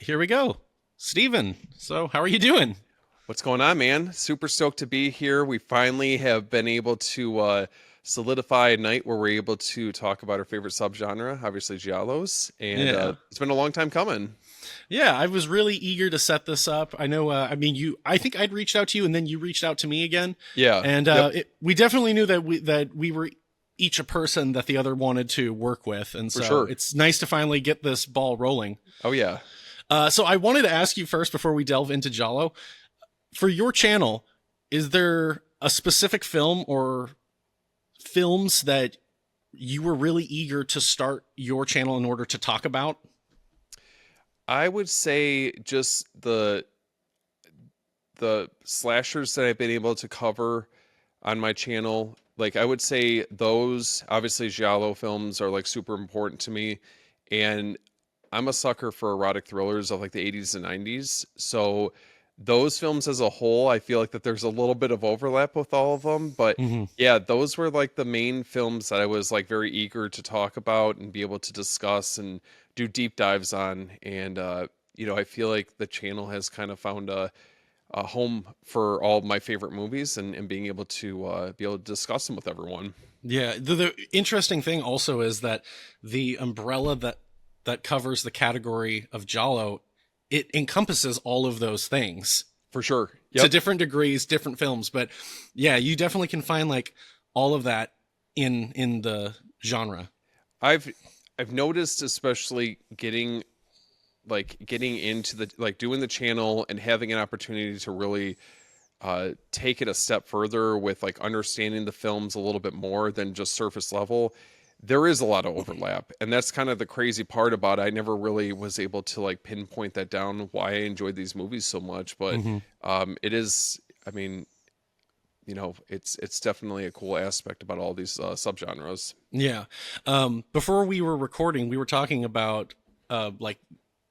here we go. Steven, so how are you doing? What's going on, man? Super stoked to be here. We finally have been able to solidify a night where we're able to talk about our favorite subgenre, obviously Giallos, and Yeah. it's been a long time coming. Yeah, I was really eager to set this up. I know, I think I'd reached out to you and then you reached out to me again. Yeah, And yep, we definitely knew that we were each a person that the other wanted to work with. And for so sure. it's nice to finally get this ball rolling. Oh yeah. So I wanted to ask you first before we delve into Giallo. For your channel, is there a specific film or films that you were really eager to start your channel in order to talk about? I would say just the slashers that I've been able to cover on my channel. Like I would say those obviously Giallo films are like super important to me, and I'm a sucker for erotic thrillers of like the 80s and 90s. So those films as a whole, I feel like that there's a little bit of overlap with all of them, but Hmm. yeah, those were like the main films that I was like very eager to talk about and be able to discuss and do deep dives on. And I feel like the channel has kind of found a home for all of my favorite movies and being able to discuss them with everyone. Yeah, the interesting thing also is that the umbrella that covers the category of Giallo, it encompasses all of those things For sure. to Yep. different degrees, different films. But yeah, you definitely can find like all of that in the genre. I've I've noticed, especially getting into the like doing the channel and having an opportunity to really take it a step further with like understanding the films a little bit more than just surface level. There is a lot of overlap, and that's kind of the crazy part about it. I never really was able to like pinpoint that down why I enjoyed these movies so much, but Hmm. it is, I mean, it's definitely a cool aspect about all these subgenres. Yeah. Before we were recording, we were talking about like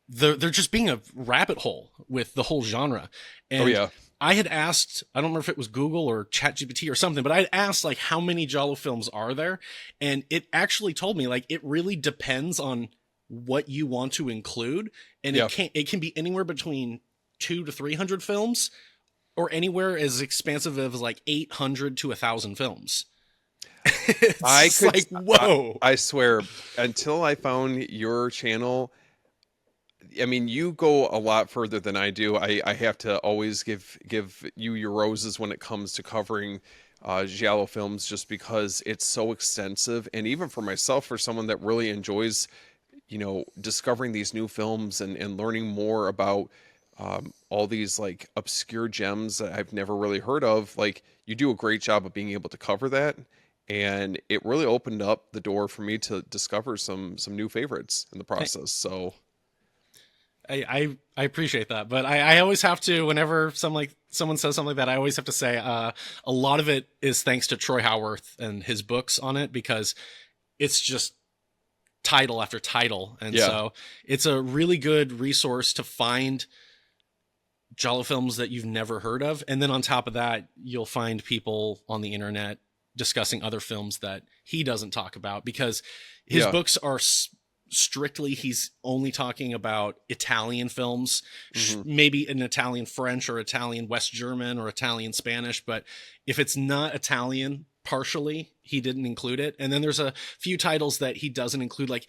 there just being a rabbit hole with the whole genre. Oh And yeah. I had asked, I don't remember if it was Google or ChatGPT or something, but I had asked like how many Giallo films are there? And it actually told me like it really depends on what you want to include. And Yeah. it can be anywhere between 200 to 300 films or anywhere as expansive as like 800 to 1,000 films. It's I just could, like, I, whoa. I swear, until I found your channel, I mean, you go a lot further than I do. I have to always give you your roses when it comes to covering Giallo films, just because it's so extensive. And even for myself, for someone that really enjoys, discovering these new films and learning more about all these like obscure gems that I've never really heard of, like you do a great job of being able to cover that. And it really opened up the door for me to discover some new favorites in the process. So I appreciate that, but I always have to whenever someone says something like that, I always have to say a lot of it is thanks to Troy Howarth and his books on it because it's just title after title, and yeah, so it's a really good resource to find Giallo films that you've never heard of, and then on top of that, you'll find people on the internet discussing other films that he doesn't talk about because his yeah. books are strictly he's only talking about Italian films, Hmm. maybe an Italian French or Italian West German or Italian Spanish, but if it's not Italian partially, he didn't include it. And then there's a few titles that he doesn't include, like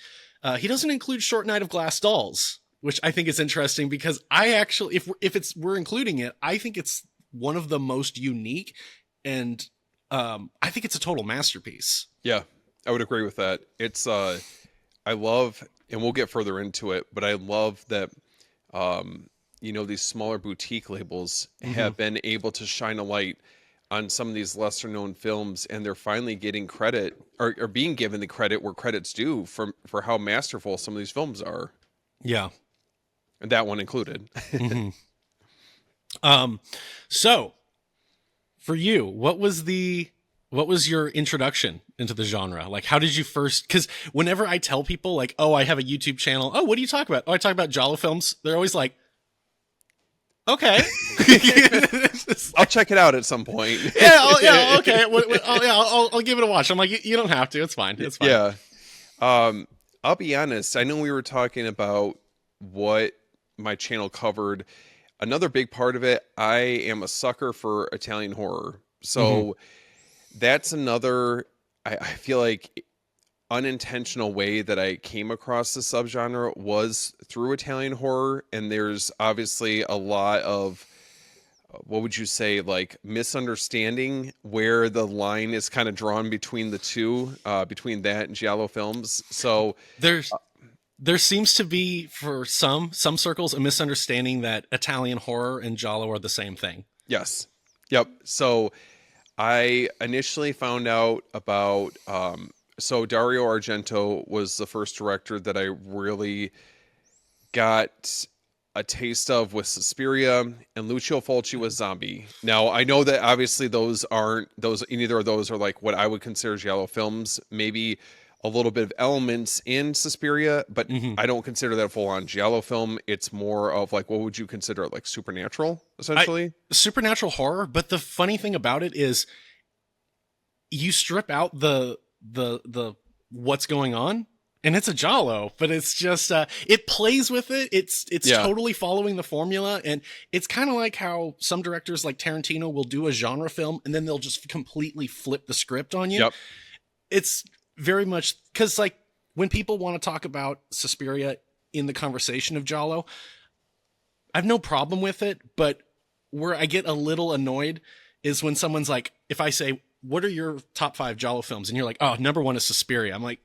he doesn't include Short Night of Glass Dolls, which I think is interesting because I actually, if we're including it, I think it's one of the most unique, and I think it's a total masterpiece. Yeah, I would agree with that. It's I love, and we'll get further into it, but I love that these smaller boutique labels Hmm. have been able to shine a light on some of these lesser known films, and they're finally getting credit, or being given the credit where credit's due for how masterful some of these films are, Yeah. and that one included. Hmm. Um, so for you, what was your introduction into the genre? Like, how did you first? Because whenever I tell people, like, oh, I have a YouTube channel. Oh, what do you talk about? Oh, I talk about Giallo films. They're always like, okay, It's just I'll like, check it out at some point. yeah, yeah, okay, oh, yeah, I'll give it a watch. I'm like, you don't have to. It's fine. It's fine. Yeah. I'll be honest. I know we were talking about what my channel covered. Another big part of it, I am a sucker for Italian horror. Hmm. So that's another, I feel like, unintentional way that I came across the subgenre was through Italian horror. And there's obviously a lot of, what would you say, like misunderstanding where the line is kind of drawn between the two, between that and Giallo films. So There's there seems to be, for some circles, a misunderstanding that Italian horror and Giallo are the same thing. yes, yep. So I initially found out about, so Dario Argento was the first director that I really got a taste of with Suspiria, and Lucio Fulci was Zombie. Now I know that obviously those aren't those neither of those are like what I would consider giallo films. Maybe a little bit of elements in Suspiria, but Hmm. I don't consider that a full on giallo film. It's more of like, what would you consider it, like supernatural I essentially? Supernatural horror, but the funny thing about it is you strip out the what's going on and it's a Giallo, but it's just it plays with it. It's Yeah. totally following the formula, and it's kind of like how some directors like Tarantino will do a genre film and then they'll just completely flip the script on you. Yep. It's very much because, like, when people want to talk about Suspiria in the conversation of Giallo, I have no problem with it, but where I get a little annoyed is when someone's like, if I say, what are your top 5 Giallo films? And you're like, oh, number 1 is Suspiria. I'm like,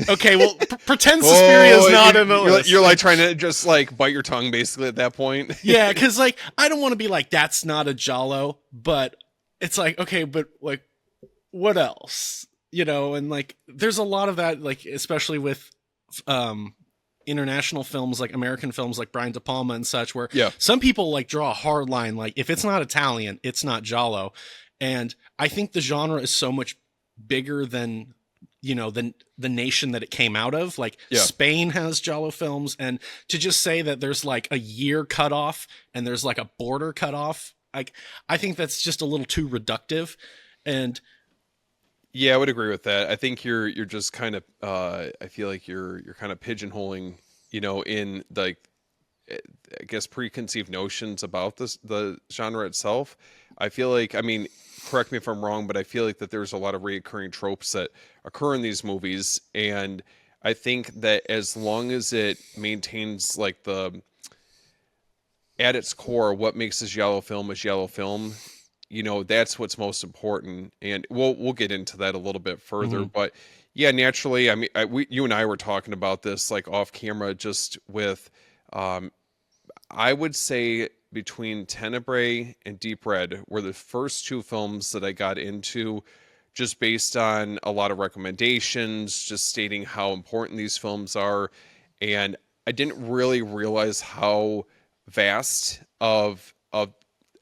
okay, well, pretend Suspiria is not in the list. You're like trying to just like bite your tongue basically at that point. Yeah, because like, I don't want to be like, that's not a Giallo, but it's like, okay, but like, what else? You know, and like, there's a lot of that, like, especially with international films, like American films like Brian De Palma and such, where Yeah. some people like draw a hard line, like, if it's not Italian, it's not Giallo. And I think the genre is so much bigger than, you know, the nation that it came out of. Like, Yeah. Spain has Giallo films, and to just say that there's like a year cut off and there's like a border cut off, like, I think that's just a little too reductive. And Yeah, I would agree with that. I think you're just kind of, I feel like you're kind of pigeonholing, in like, I guess preconceived notions about the genre itself. I feel like, I mean, correct me if I'm wrong, but I feel like that there's a lot of recurring tropes that occur in these movies, and I think that as long as it maintains like the at its core what makes a giallo film a giallo film, that's what's most important. And we'll get into that a little bit further, Mhm. but yeah, naturally, I mean, you and I were talking about this like off camera, just with, I would say between Tenebrae and Deep Red were the first two films that I got into, just based on a lot of recommendations, just stating how important these films are. And I didn't really realize how vast of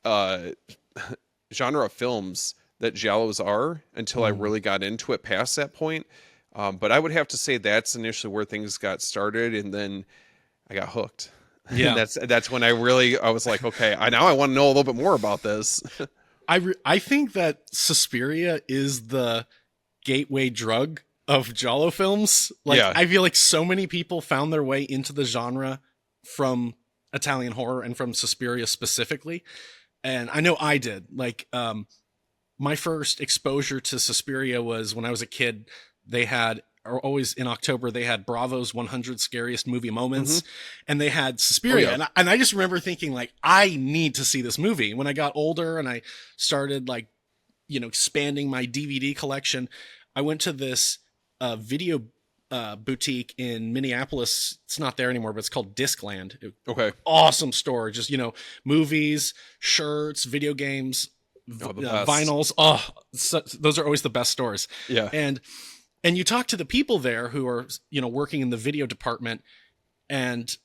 uh genre of films that giallos are until I Mhm. really got into it past that point. But I would have to say that's initially where things got started, and then I got hooked. And Yeah. that's when I was like, okay, now I want to know a little bit more about this. I think that Suspiria is the gateway drug of Giallo films. Like, Yeah. I feel like so many people found their way into the genre from Italian horror and from Suspiria specifically. And I know I did. Like, my first exposure to Suspiria was when I was a kid. They had, or always in October, they had Bravo's 100 Scariest Movie Hmm. Moments, and they had Oh Suspiria. yeah. And I just remember thinking, like, I need to see this movie. When I got older and I started, like, expanding my DVD collection, I went to this video boutique in Minneapolis. It's not there anymore, but it's called Discland. Okay. Awesome store. Just, movies, shirts, video games, Oh, the best. vinyls. Oh, those are always the best stores. Yeah. And you talk to the people there who are, working in the video department, and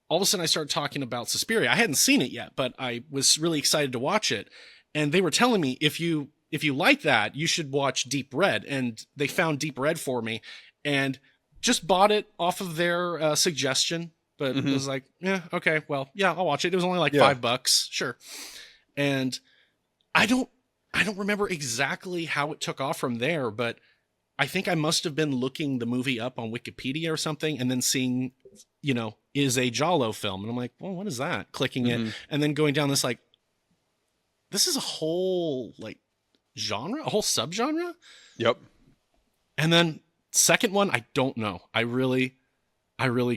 all of a sudden I started talking about Suspiria. I hadn't seen it yet, but I was really excited to watch it. And they were telling me, if you like that, you should watch Deep Red. And they found Deep Red for me and just bought it off of their suggestion, but Hmm. was like, yeah, okay, well, yeah, I'll watch it. It was only like Yeah. $5. Sure. And I don't remember exactly how it took off from there, but I think I must have been looking the movie up on Wikipedia or something, and then seeing, is a Giallo film. And I'm like, well, what is that? Clicking it, Hmm. and then going down this, like, this is a whole, like, genre, a whole subgenre. Yep. And then second one, I don't know. I really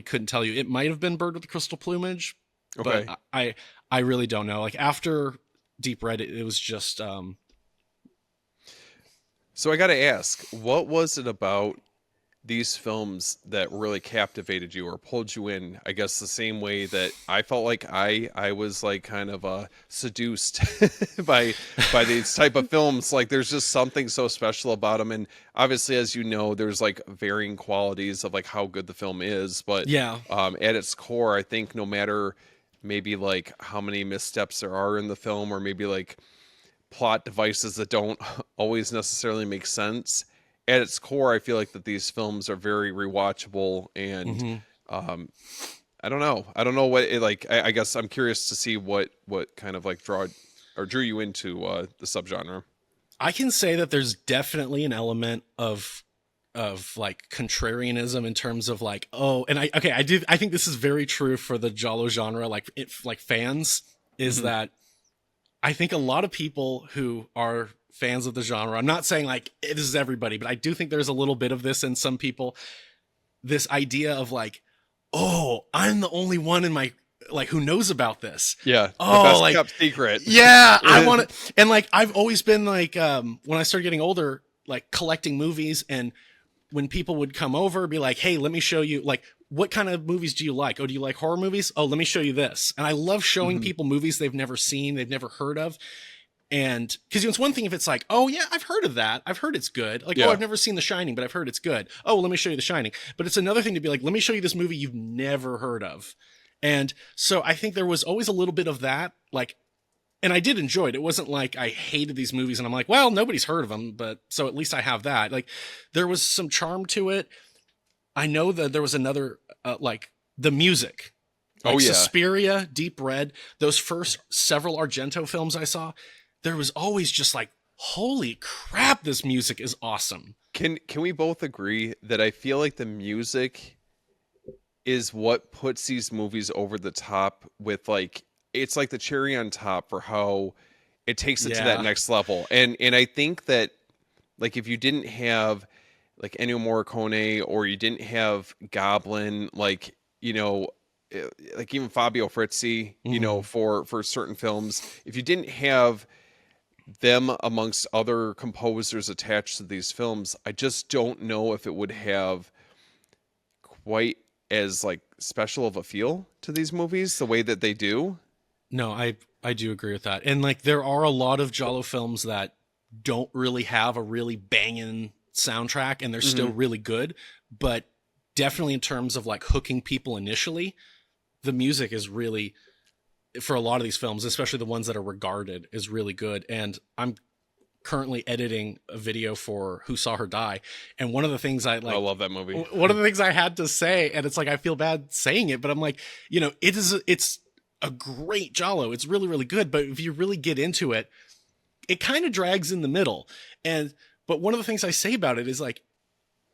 couldn't tell you. It might have been Bird with the Crystal Plumage, but Okay. I really don't know. Like, after Deep Red, it was just So I got to ask, what was it about these films that really captivated you or pulled you in? I guess the same way that I felt like I was like kind of seduced by these type of films. Like there's just something so special about them, and obviously, as you know, there's like varying qualities of like how good the film is. But yeah. at its core, I think no matter maybe like how many missteps there are in the film, or maybe like plot devices that don't always necessarily make sense. At its core, I feel like that these films are very rewatchable, and Hmm. um, I don't know. I don't know what it like. I guess I'm curious to see what kind of like drew you into the subgenre. I can say that there's definitely an element of like contrarianism in terms of like, oh, and I think this is very true for the Giallo genre, like like fans, is Hmm. that I think a lot of people who are fans of the genre, I'm not saying like this is everybody, but I do think there's a little bit of this in some people, this idea of like, oh, I'm the only one in my, like, who knows about this. Yeah, the Oh, best like, kept secret. yeah, I want to. And like, I've always been like, when I started getting older, like collecting movies, and when people would come over, be like, hey, let me show you, like, what kind of movies do you like? Oh, do you like horror movies? Oh, let me show you this. And I love showing Hmm. people movies they've never seen, they've never heard of. And because it's one thing if it's like, oh yeah, I've heard of that, I've heard it's good, like, oh, Yeah. I've never seen The Shining, but I've heard it's good. Oh, let me show you The Shining. But it's another thing to be like, let me show you this movie you've never heard of. And so I think there was always a little bit of that, like, and I did enjoy it. It wasn't like I hated these movies and I'm like, well, nobody's heard of them, but so at least I have that. Like, there was some charm to it. I know that there was another, like, the music, Oh like yeah. Suspiria, Deep Red, those first several Argento films I saw, there was always just like, holy crap, this music is awesome. Can we both agree that I feel like the music is what puts these movies over the top with like it's like the cherry on top for how it takes it to that Yeah. next level. And I think that like if you didn't have like Ennio Morricone or you didn't have Goblin, like like even Fabio Frizzi, Hmm. for certain films, if you didn't have them amongst other composers attached to these films, I just don't know if it would have quite as like special of a feel to these movies the way that they do. No, I do agree with that. And like, there are a lot of Giallo films that don't really have a really banging soundtrack, and they're still Hmm. really good. But definitely in terms of like hooking people initially, the music is really, for a lot of these films, especially the ones that are regarded, is really good. And I'm currently editing a video for Who Saw Her Die, and one of the things I I like, love that movie. one of the things I had to say, and it's like I feel bad saying it, but I'm like, it's a great Giallo. It's really, really good. But if you really get into it, it kind of drags in the middle. And but one of the things I say about it is like,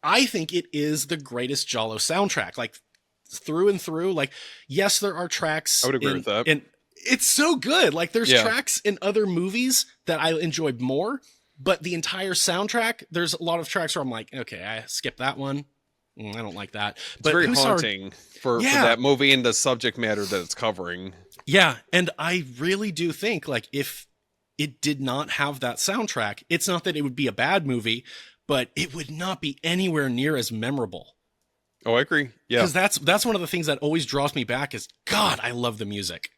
I think it is the greatest Giallo soundtrack, like, through and through. Like, yes, there are I tracks would agree with that. in it's so good. Like, there's Yeah, tracks in other movies that I enjoyed more, but the entire soundtrack, there's a lot of tracks where I'm like, okay, I skip that one. I don't like that. it's But very Who Saw Her, haunting for yeah, that movie and the subject matter that it's covering. yeah, and I really do think, like, if it did not have that soundtrack, it's not that it would be a bad movie, but it would not be anywhere near as memorable. Oh, I agree. Yeah. Because that's one of the things that always draws me back is, God, I love the music.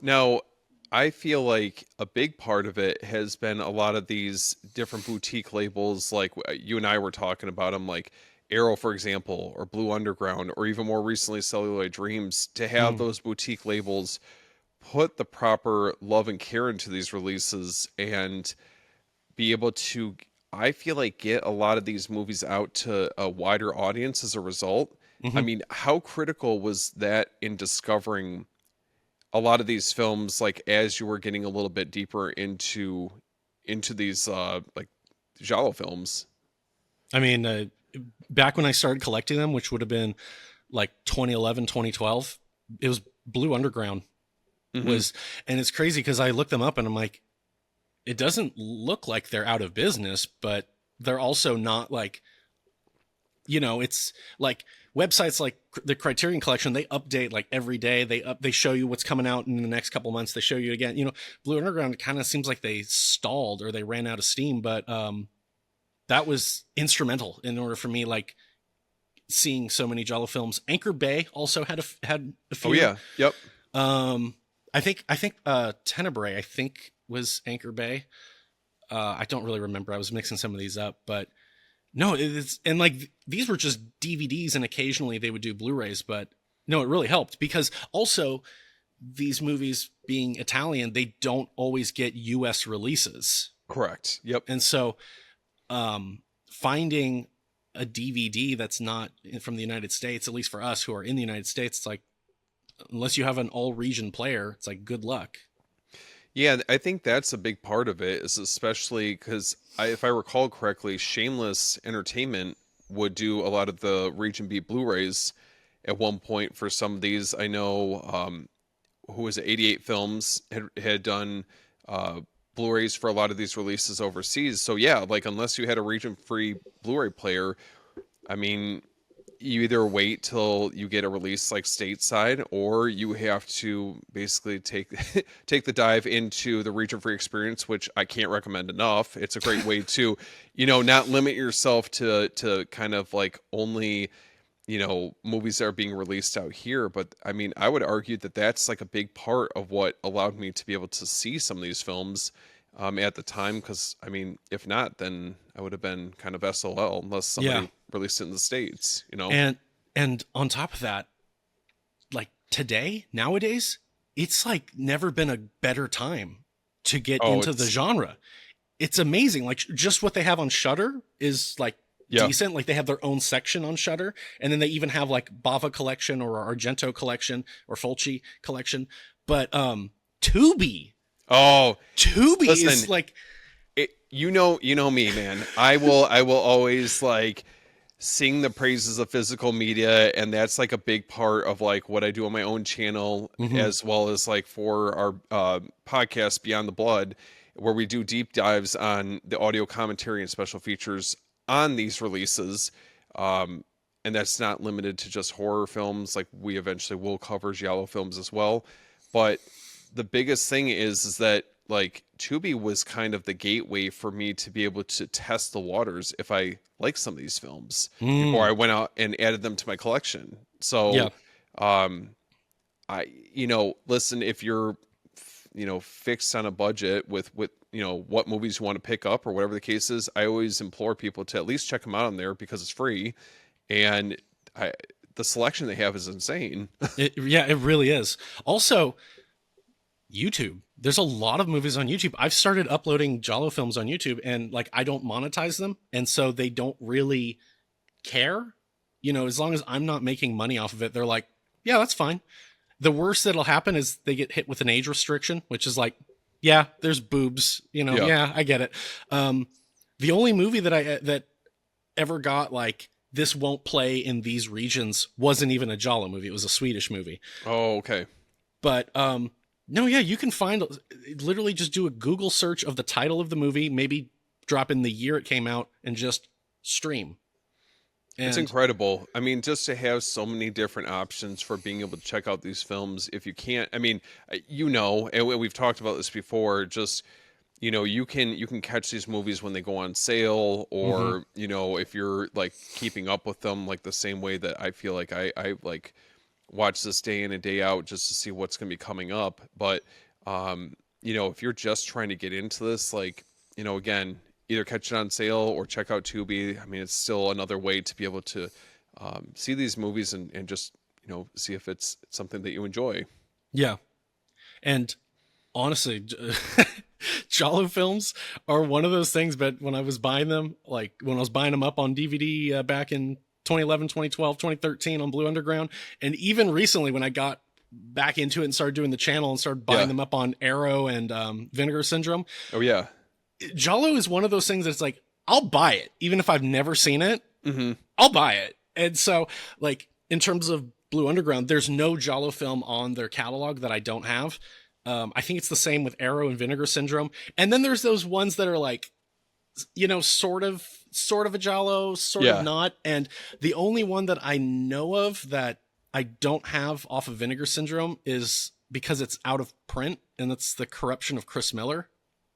Now, I feel like a big part of it has been a lot of these different boutique labels, like you and I were talking about them, like Arrow, for example, or Blue Underground, or even more recently, Celluloid Dreams, to have Mm, those boutique labels put the proper love and care into these releases and be able to, I feel like, get a lot of these movies out to a wider audience as a result. I hmm. mean, how critical was that in discovering a lot of these films, like as you were getting a little bit deeper into these like giallo films? I mean, back when I started collecting them, which would have been like 2011, 2012, it was Blue Underground Hmm. was, and it's crazy because I looked them up and I'm like, it doesn't look like they're out of business, but they're also not like, it's like websites like the Criterion Collection, they update like every day. They show you what's coming out in the next couple months. They show you again. Blue Underground kind of seems like they stalled or they ran out of steam, but that was instrumental in order for me like seeing so many Giallo films. Anchor Bay also had a Oh few. yeah, yep. Um, I think Tenebrae I think was Anchor Bay. I don't really remember. I was mixing some of these up, but no, it's and like these were just DVDs, and occasionally they would do Blu-rays. But no, it really helped because also these movies being Italian, they don't always get U.S. releases, Correct. Yep. and so finding a DVD that's not from the United States, at least for us who are in the United States, it's like unless you have an all region player, it's like good luck. Yeah, I think that's a big part of it, is especially because if I recall correctly, Shameless Entertainment would do a lot of the Region B Blu-rays at one point for some of these. I know, who was it, 88 Films had done Blu-rays for a lot of these releases overseas. So yeah, like unless you had a region-free Blu-ray player, I mean, you either wait till you get a release like stateside, or you have to basically take take the dive into the region free experience, which I can't recommend enough. It's a great way to, not limit yourself to kind of like only, movies that are being released out here. But I mean, I would argue that that's like a big part of what allowed me to be able to see some of these films at the time. Because I mean, if not, then I would have been kind of SOL unless Yeah, somebody released it in the States. and and on top of that, like today, nowadays, it's like never been a better time to get Oh, into the it's genre. It's amazing. Like just what they have on Shutter is like yeah. decent. Like they have their own section on Shutter, and then they even have like Bava collection or Argento collection or Fulci collection. But Tubi, Oh, Tubi is listen, like you know me, man. I will always like sing the praises of physical media, and that's like a big part of like what I do on my own channel, mhm. as well as like for our podcast Beyond the Blood, where we do deep dives on the audio commentary and special features on these releases. Um, and that's not limited to just horror films. Like we eventually will cover Giallo films as well. But the biggest thing is that like Tubi was kind of the gateway for me to be able to test the waters if I like some of these films before Mm, I went out and added them to my collection. yeah, So, um, listen, if you're, fixed on a budget with, what movies you want to pick up or whatever the case is, I always implore people to at least check them out on there because it's free. And the selection they have is insane. it really is. Also, YouTube. There's a lot of movies on YouTube. I've started uploading Jalo films on YouTube, and like I don't monetize them, and so they don't really care. As long as I'm not making money off of it, they're like, yeah, that's fine. The worst that'll happen is they get hit with an age restriction, which is like, yeah, there's boobs. Yeah. Yeah, I get it. Um, the only movie that ever got like this won't play in these regions wasn't even a Jalo movie. It was a Swedish movie. Oh, okay. But no, yeah, you can find literally just do a Google search of the title of the movie, maybe drop in the year it came out, and just stream. It's And incredible. I mean, just to have so many different options for being able to check out these films. If you can't, I mean, and we've talked about this before, just, you can catch these movies when they go on sale, mhm. or, if you're like keeping up with them, like the same way that I feel like I like watch this day in and day out just to see what's going to be coming up. But, if you're just trying to get into this, like, again, either catch it on sale or check out Tubi. I mean, it's still another way to be able to see these movies and just, see if it's something that you enjoy. Yeah, and honestly, Jalo films are one of those things. But when I was buying them, like when I was buying them up on DVD back in 2011, 2012, 2013 on Blue Underground, and even recently when I got back into it and started doing the channel and started buying Yeah. them up on Arrow and Vinegar Syndrome, Oh, yeah. Giallo is one of those things that's like I'll buy it. Even if I've never seen it, Hmm. I'll buy it. And so, like, in terms of Blue Underground, there's no Giallo film on their catalog that I don't have. I think it's the same with Arrow and Vinegar Syndrome. And then there's those ones that are like, sort of a Giallo, sort of Yeah. not. And the only one that I know of that I don't have off of Vinegar Syndrome is because it's out of print, and that's The Corruption of Chris Miller.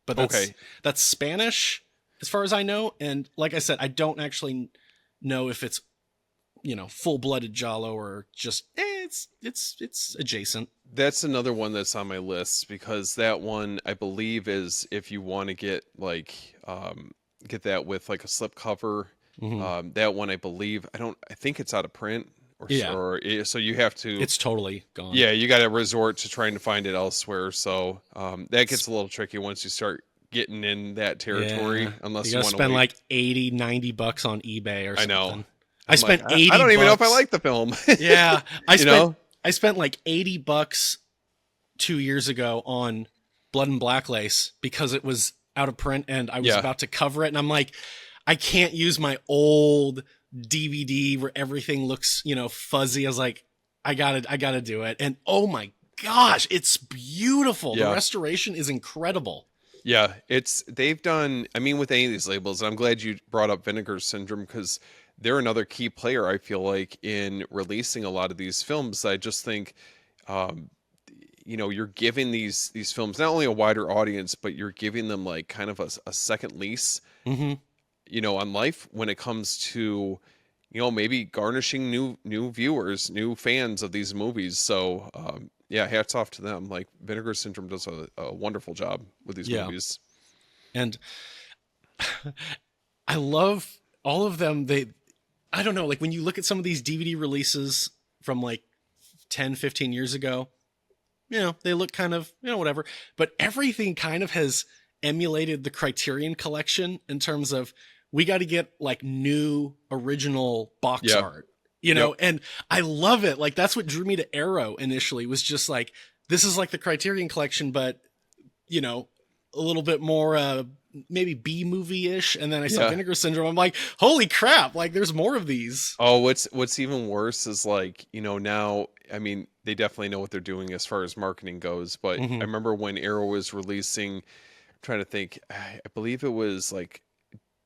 But Okay. that's Spanish as far as I know. And like I said, I don't actually know if it's full-blooded Giallo or just it's adjacent. That's another one that's on my list because that one I believe is if you want to get like get that with like a slip cover. Mm-hmm. That one I believe I think it's out of print Yeah, so you have to it's totally gone. yeah, you got to resort to trying to find it elsewhere. So that gets a little tricky once you start getting in that territory Yeah, unless you you gotta want to spend wait. like 80-90 bucks on eBay or I something. know. I I'm like, spent 80 I don't even know if I bucks. like the film. Yeah, You know? I spent like 80 bucks 2 years ago on Blood and Black Lace because it was out of print and I was Yeah. about to cover it, and I'm like, I can't use my old DVD where everything looks, fuzzy. I was like, I gotta do it. And oh my gosh, it's beautiful. The Yeah. restoration is incredible. Yeah, they've done. I mean, with any of these labels, and I'm glad you brought up Vinegar Syndrome because they're another key player. I feel like in releasing a lot of these films. I just think, um, you're giving these films not only a wider audience, but you're giving them like kind of a second lease, Mm-hmm. on life when it comes to, maybe garnishing new viewers, new fans of these movies. So, yeah, hats off to them. Like Vinegar Syndrome does a wonderful job with these Yeah. movies. And I love all of them. I don't know, like when you look at some of these DVD releases from like 10, 15 years ago, they look kind of, whatever, but everything kind of has emulated the Criterion Collection in terms of we got to get like new original box Yeah. art, Yep. and I love it. Like that's what drew me to Arrow initially, was just like, this is like the Criterion Collection, but a little bit more maybe B movie-ish. And then I saw Yeah. Vinegar Syndrome. I'm like, holy crap, like there's more of these. Oh, what's even worse is like, now, I mean, they definitely know what they're doing as far as marketing goes, but I Mm-hmm. remember when Arrow was releasing, I'm trying to think, I believe it was like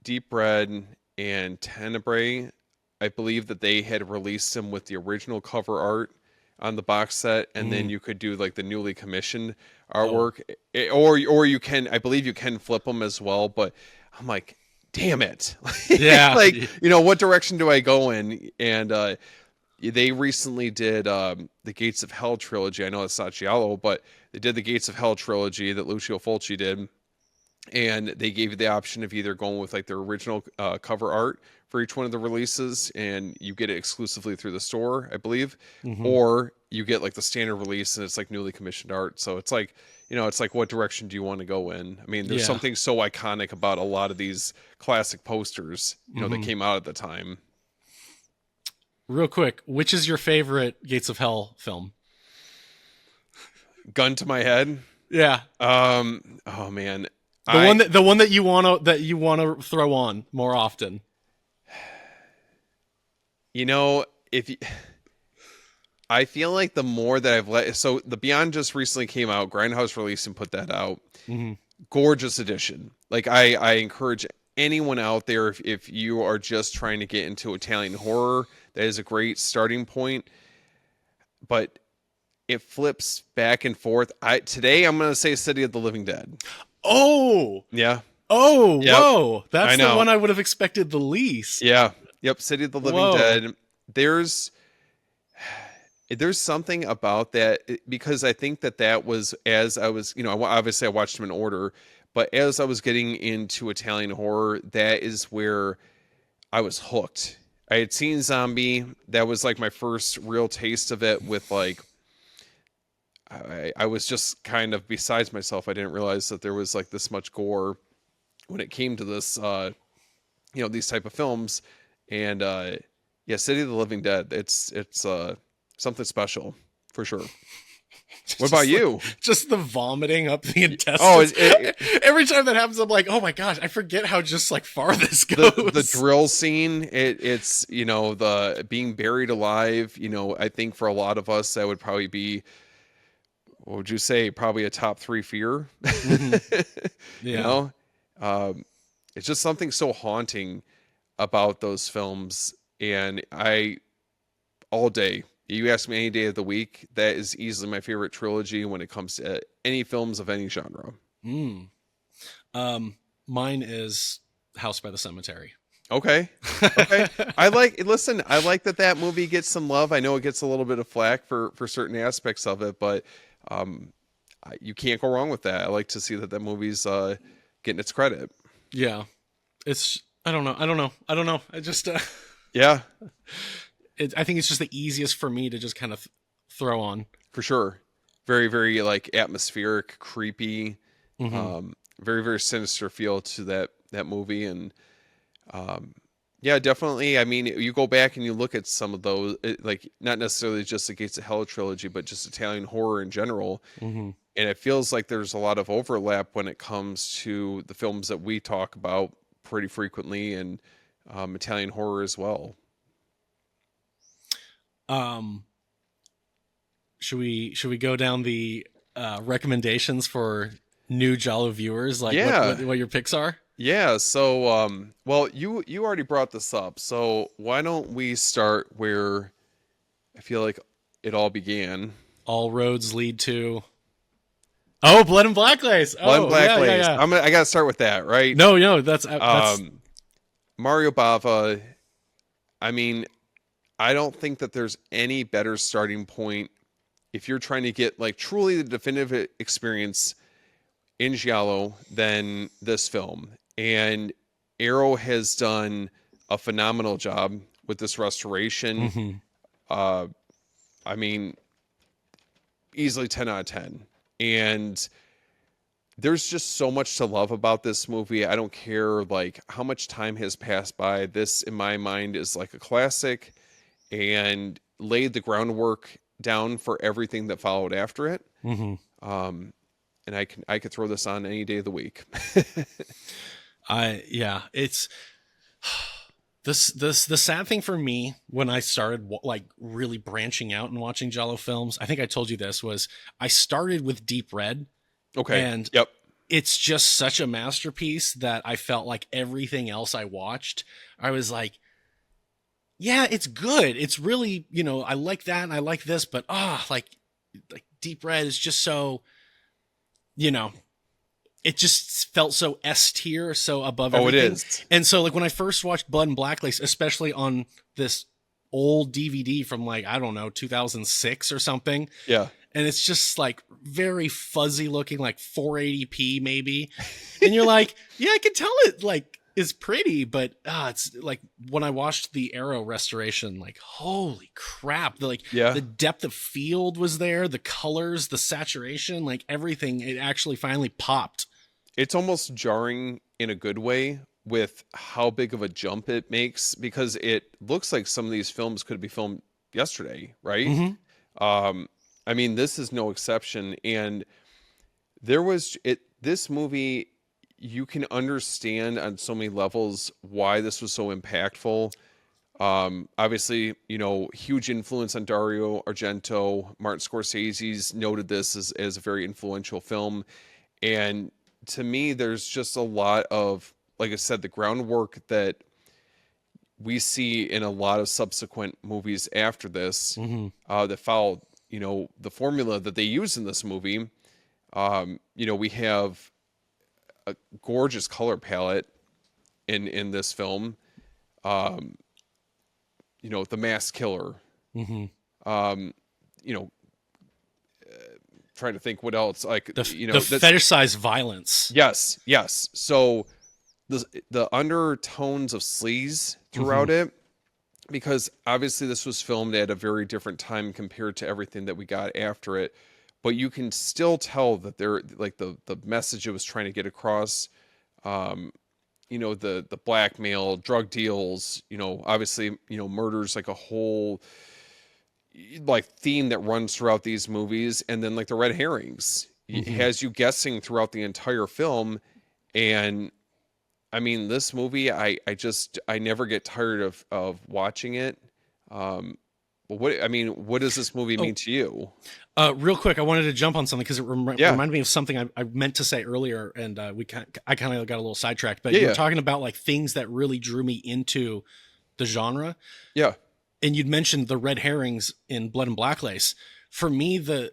Deep Red and Tenebrae. I believe that they had released them with the original cover art on the box set, and then Mm. you could do like the newly commissioned Oh, artwork, or you can, I believe you can flip them as well. But I'm like, damn it, yeah. like what direction do I go in? And they recently did the Gates of Hell trilogy. I know it's not Giallo, but they did the Gates of Hell trilogy that Lucio Fulci did, and they gave you the option of either going with like their original cover art for each one of the releases, and you get it exclusively through the store, I believe, Mm-hmm. or you get like the standard release and it's like newly commissioned art. So it's like, it's like, what direction do you want to go in? I mean, there's Yeah. something so iconic about a lot of these classic posters, that Mm-hmm. came out at the time. Real quick, which is your favorite Gates of Hell film? Gun to my head. Yeah. Oh man, The one that you want to throw on more often. if you, I feel like the more that so the Beyond just recently came out, Grindhouse released and put that out. Mm-hmm. Gorgeous edition. Like I encourage anyone out there, if you are just trying to get into Italian horror, that is a great starting point. But it flips back and forth. Today I'm going to say City of the Living Dead. Oh, Yeah. oh, Yep. whoa. That's I the know. one I would have expected the least. Yeah. Yep. City of the Living Whoa. Dead. There's something about that because I think that was as I was, obviously I watched them in order, but as I was getting into Italian horror, that is where I was hooked. I had seen Zombie. That was like my first real taste of it with like, I was just kind of besides myself. I didn't realize that there was like this much gore when it came to this, these type of films. And, yeah, City of the Living Dead. It's something special for sure. What about Just like, you? just the vomiting up the Oh, intestines. Every time that happens, I'm like, oh my gosh, I forget how just like far this the goes. drill scene, it's the being buried alive. I think for a lot of us that would probably be, what would you say, probably a top three fear. Hmm. you Yeah. know um it's just something so haunting about those films. And I all day, you ask me any day of the week, that is easily my favorite trilogy when it comes to any films of any genre. Mm. Um, Mine is House by the Cemetery. Okay. Okay. I like that movie gets some love. I know it gets a little bit of flack for certain aspects of it, but um you can't go wrong with that. I like to see that movie's getting its credit. Yeah. It's I don't know. I don't know. I don't know. I just Yeah, I think it's just the easiest for me to just kind of throw on. for sure. Very, very like atmospheric, creepy, Hmm. very, very sinister feel to that movie. And um yeah, definitely. I mean, you go back and you look at some of those, like not necessarily just the Gates of Hell trilogy, but just Italian horror in general. Hmm. And it feels like there's a lot of overlap when it comes to the films that we talk about pretty frequently, and Italian horror as well. Um, should we go down the recommendations for new Giallo viewers? Like Yeah, what your picks are? yeah. So, well, you already brought this up, so why don't we start where I feel like it all began? All roads lead to Blood and Black Lace. Blood and Oh Black yeah, yeah, Lace. yeah. I gotta start with that, right? No, no, that's Um, Mario Bava. I mean, I don't think that there's any better starting point if you're trying to get like truly the definitive experience in Giallo than this film. And Arrow has done a phenomenal job with this restoration. hmm. Uh, I mean, easily 10 out of 10. And there's just so much to love about this movie. I don't care like how much time has passed by. This, in my mind, is like a classic and laid the groundwork down for everything that followed after it. Hmm. Um, and I could throw this on any day of the week. Yeah, it's this the sad thing for me when I started like really branching out and watching Giallo films. I think I told you this was I started with Deep Red, Okay. and Yep. it's just such a masterpiece that I felt like everything else I watched, I was like, yeah, it's good. It's really, I like that and I like this, but like Deep Red is just so, you know, it just felt so S tier, so above Oh, it everything. is. And so like when I first watched Blood and Black Lace, especially on this old DVD from like, I don't know, 2006 or something, Yeah. and it's just like very fuzzy looking, like 480p maybe. And you're like, yeah, I can tell it like is pretty, but it's like when I watched the Arrow restoration, like holy crap, Yeah. the depth of field was there, the colors, the saturation, like everything, it actually finally popped. It's almost jarring in a good way with how big of a jump it makes, because it looks like some of these films could be filmed yesterday, right? Hmm. Um, I mean, this is no exception. And there was it this movie, you can understand on so many levels why this was so impactful. Obviously, huge influence on Dario Argento. Martin Scorsese's noted this as a very influential film. And to me, there's just a lot of, like I said, the groundwork that we see in a lot of subsequent movies after this, Hmm. that follow, the formula that they use in this movie. We have a gorgeous color palette in this film. Um, the mass killer. Hmm. Um, you know, Trying to think what else. Like, The that's fetish size violence. yes, yes. So the undertones of sleaze Hmm. throughout it, because obviously this was filmed at a very different time compared to everything that we got after it, but you can still tell that they're like the message it was trying to get across. Um, the blackmail, drug deals, obviously, murders like a whole, like theme that runs throughout these movies, and then like the red herrings Hmm. has you guessing throughout the entire film. And I mean, this movie, I never get tired of watching it. Um, but what does this movie Oh, mean to you? real quick, I wanted to jump on something because it Yeah, reminded me of something I meant to say earlier, and I kind of got a little sidetracked. But yeah, you were yeah, talking about like things that really drew me into the genre, yeah, and you'd mentioned the red herrings in Blood and Black Lace. For me, the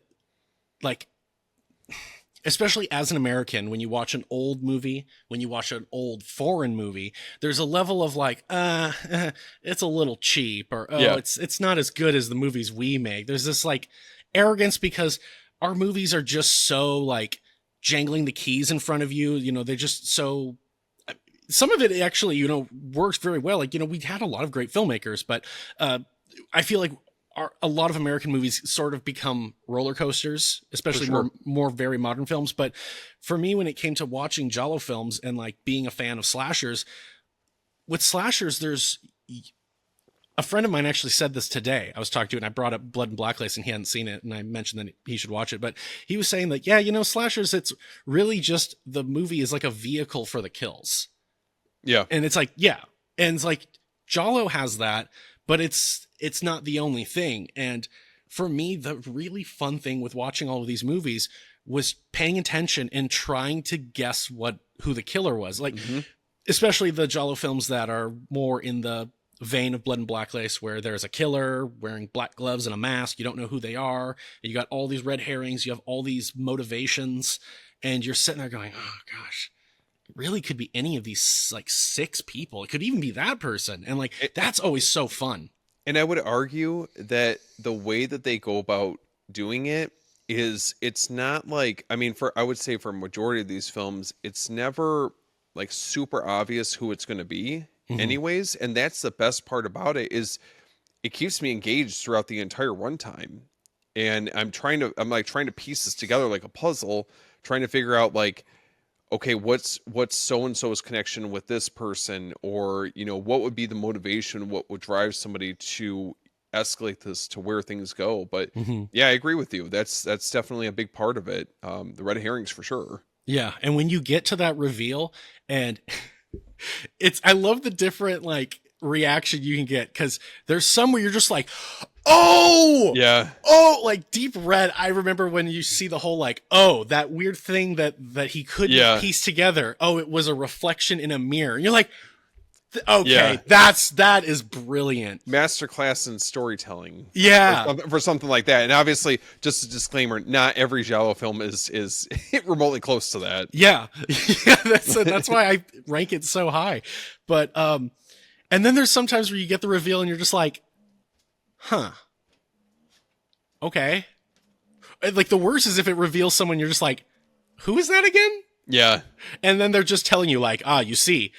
like, especially as an American, when you watch an old movie, when you watch an old foreign movie, there's a level of like, it's a little cheap, or oh, yeah. it's not as good as the movies we make. There's this like arrogance because our movies are just so like jangling the keys in front of you. You know, they're just so. Some of it actually, you know, works very well. Like, you know, we had a lot of great filmmakers, but uh, I feel like a lot of American movies sort of become roller coasters, For especially sure. more very modern films. But for me, when it came to watching Giallo films and like being a fan of slashers, with slashers, there's a friend of mine actually said this today. I was talking to, and I brought up Blood and Blacklist, and he hadn't seen it, and I mentioned that he should watch it. But he was saying that, yeah, you know, slashers, it's really just the movie is like a vehicle for the kills. Yeah, And it's like, yeah. And it's like Giallo has that, but it's not the only thing. And for me, the really fun thing with watching all of these movies was paying attention and trying to guess who the killer was. Like, hmm, especially the Giallo films that are more in the vein of Blood and Black Lace, where there's a killer wearing black gloves and a mask. You don't know who they are. And you got all these red herrings. You have all these motivations, and you're sitting there going, "Oh gosh, really could be any of these like six people. It could even be that person." And like that's always so fun. and I would argue that the way that they go about doing it is it's not like, I mean, for I would say for a majority of these films, it's never like super obvious who it's going to be Hmm. anyways, and that's the best part about it is it keeps me engaged throughout the entire runtime. And I'm like trying to piece this together like a puzzle, trying to figure out like, okay, what's so and so's connection with this person, or you know, what would be the motivation, what would drive somebody to escalate this to where things go. But Hmm. yeah, I agree with you. That's definitely a big part of it. The red herrings for sure. Yeah. And when you get to that reveal, and I love the different like reaction you can get, because there's some where you're just like, oh, Yeah, like deep red. I remember when you see the whole like, oh, that weird thing that he couldn't yeah, piece together. Oh, it was a reflection in a mirror. And you're like, yeah. okay, that is brilliant. Masterclass in storytelling Yeah. for something like that. And obviously, just a disclaimer: not every Giallo film is remotely close to that. Yeah. Yeah, that's why I rank it so high. But and then there's sometimes where you get the reveal and you're just like, huh, okay. And, like the worst is if it reveals someone you're just like, who is that again? Yeah, And then they're just telling you like, you see,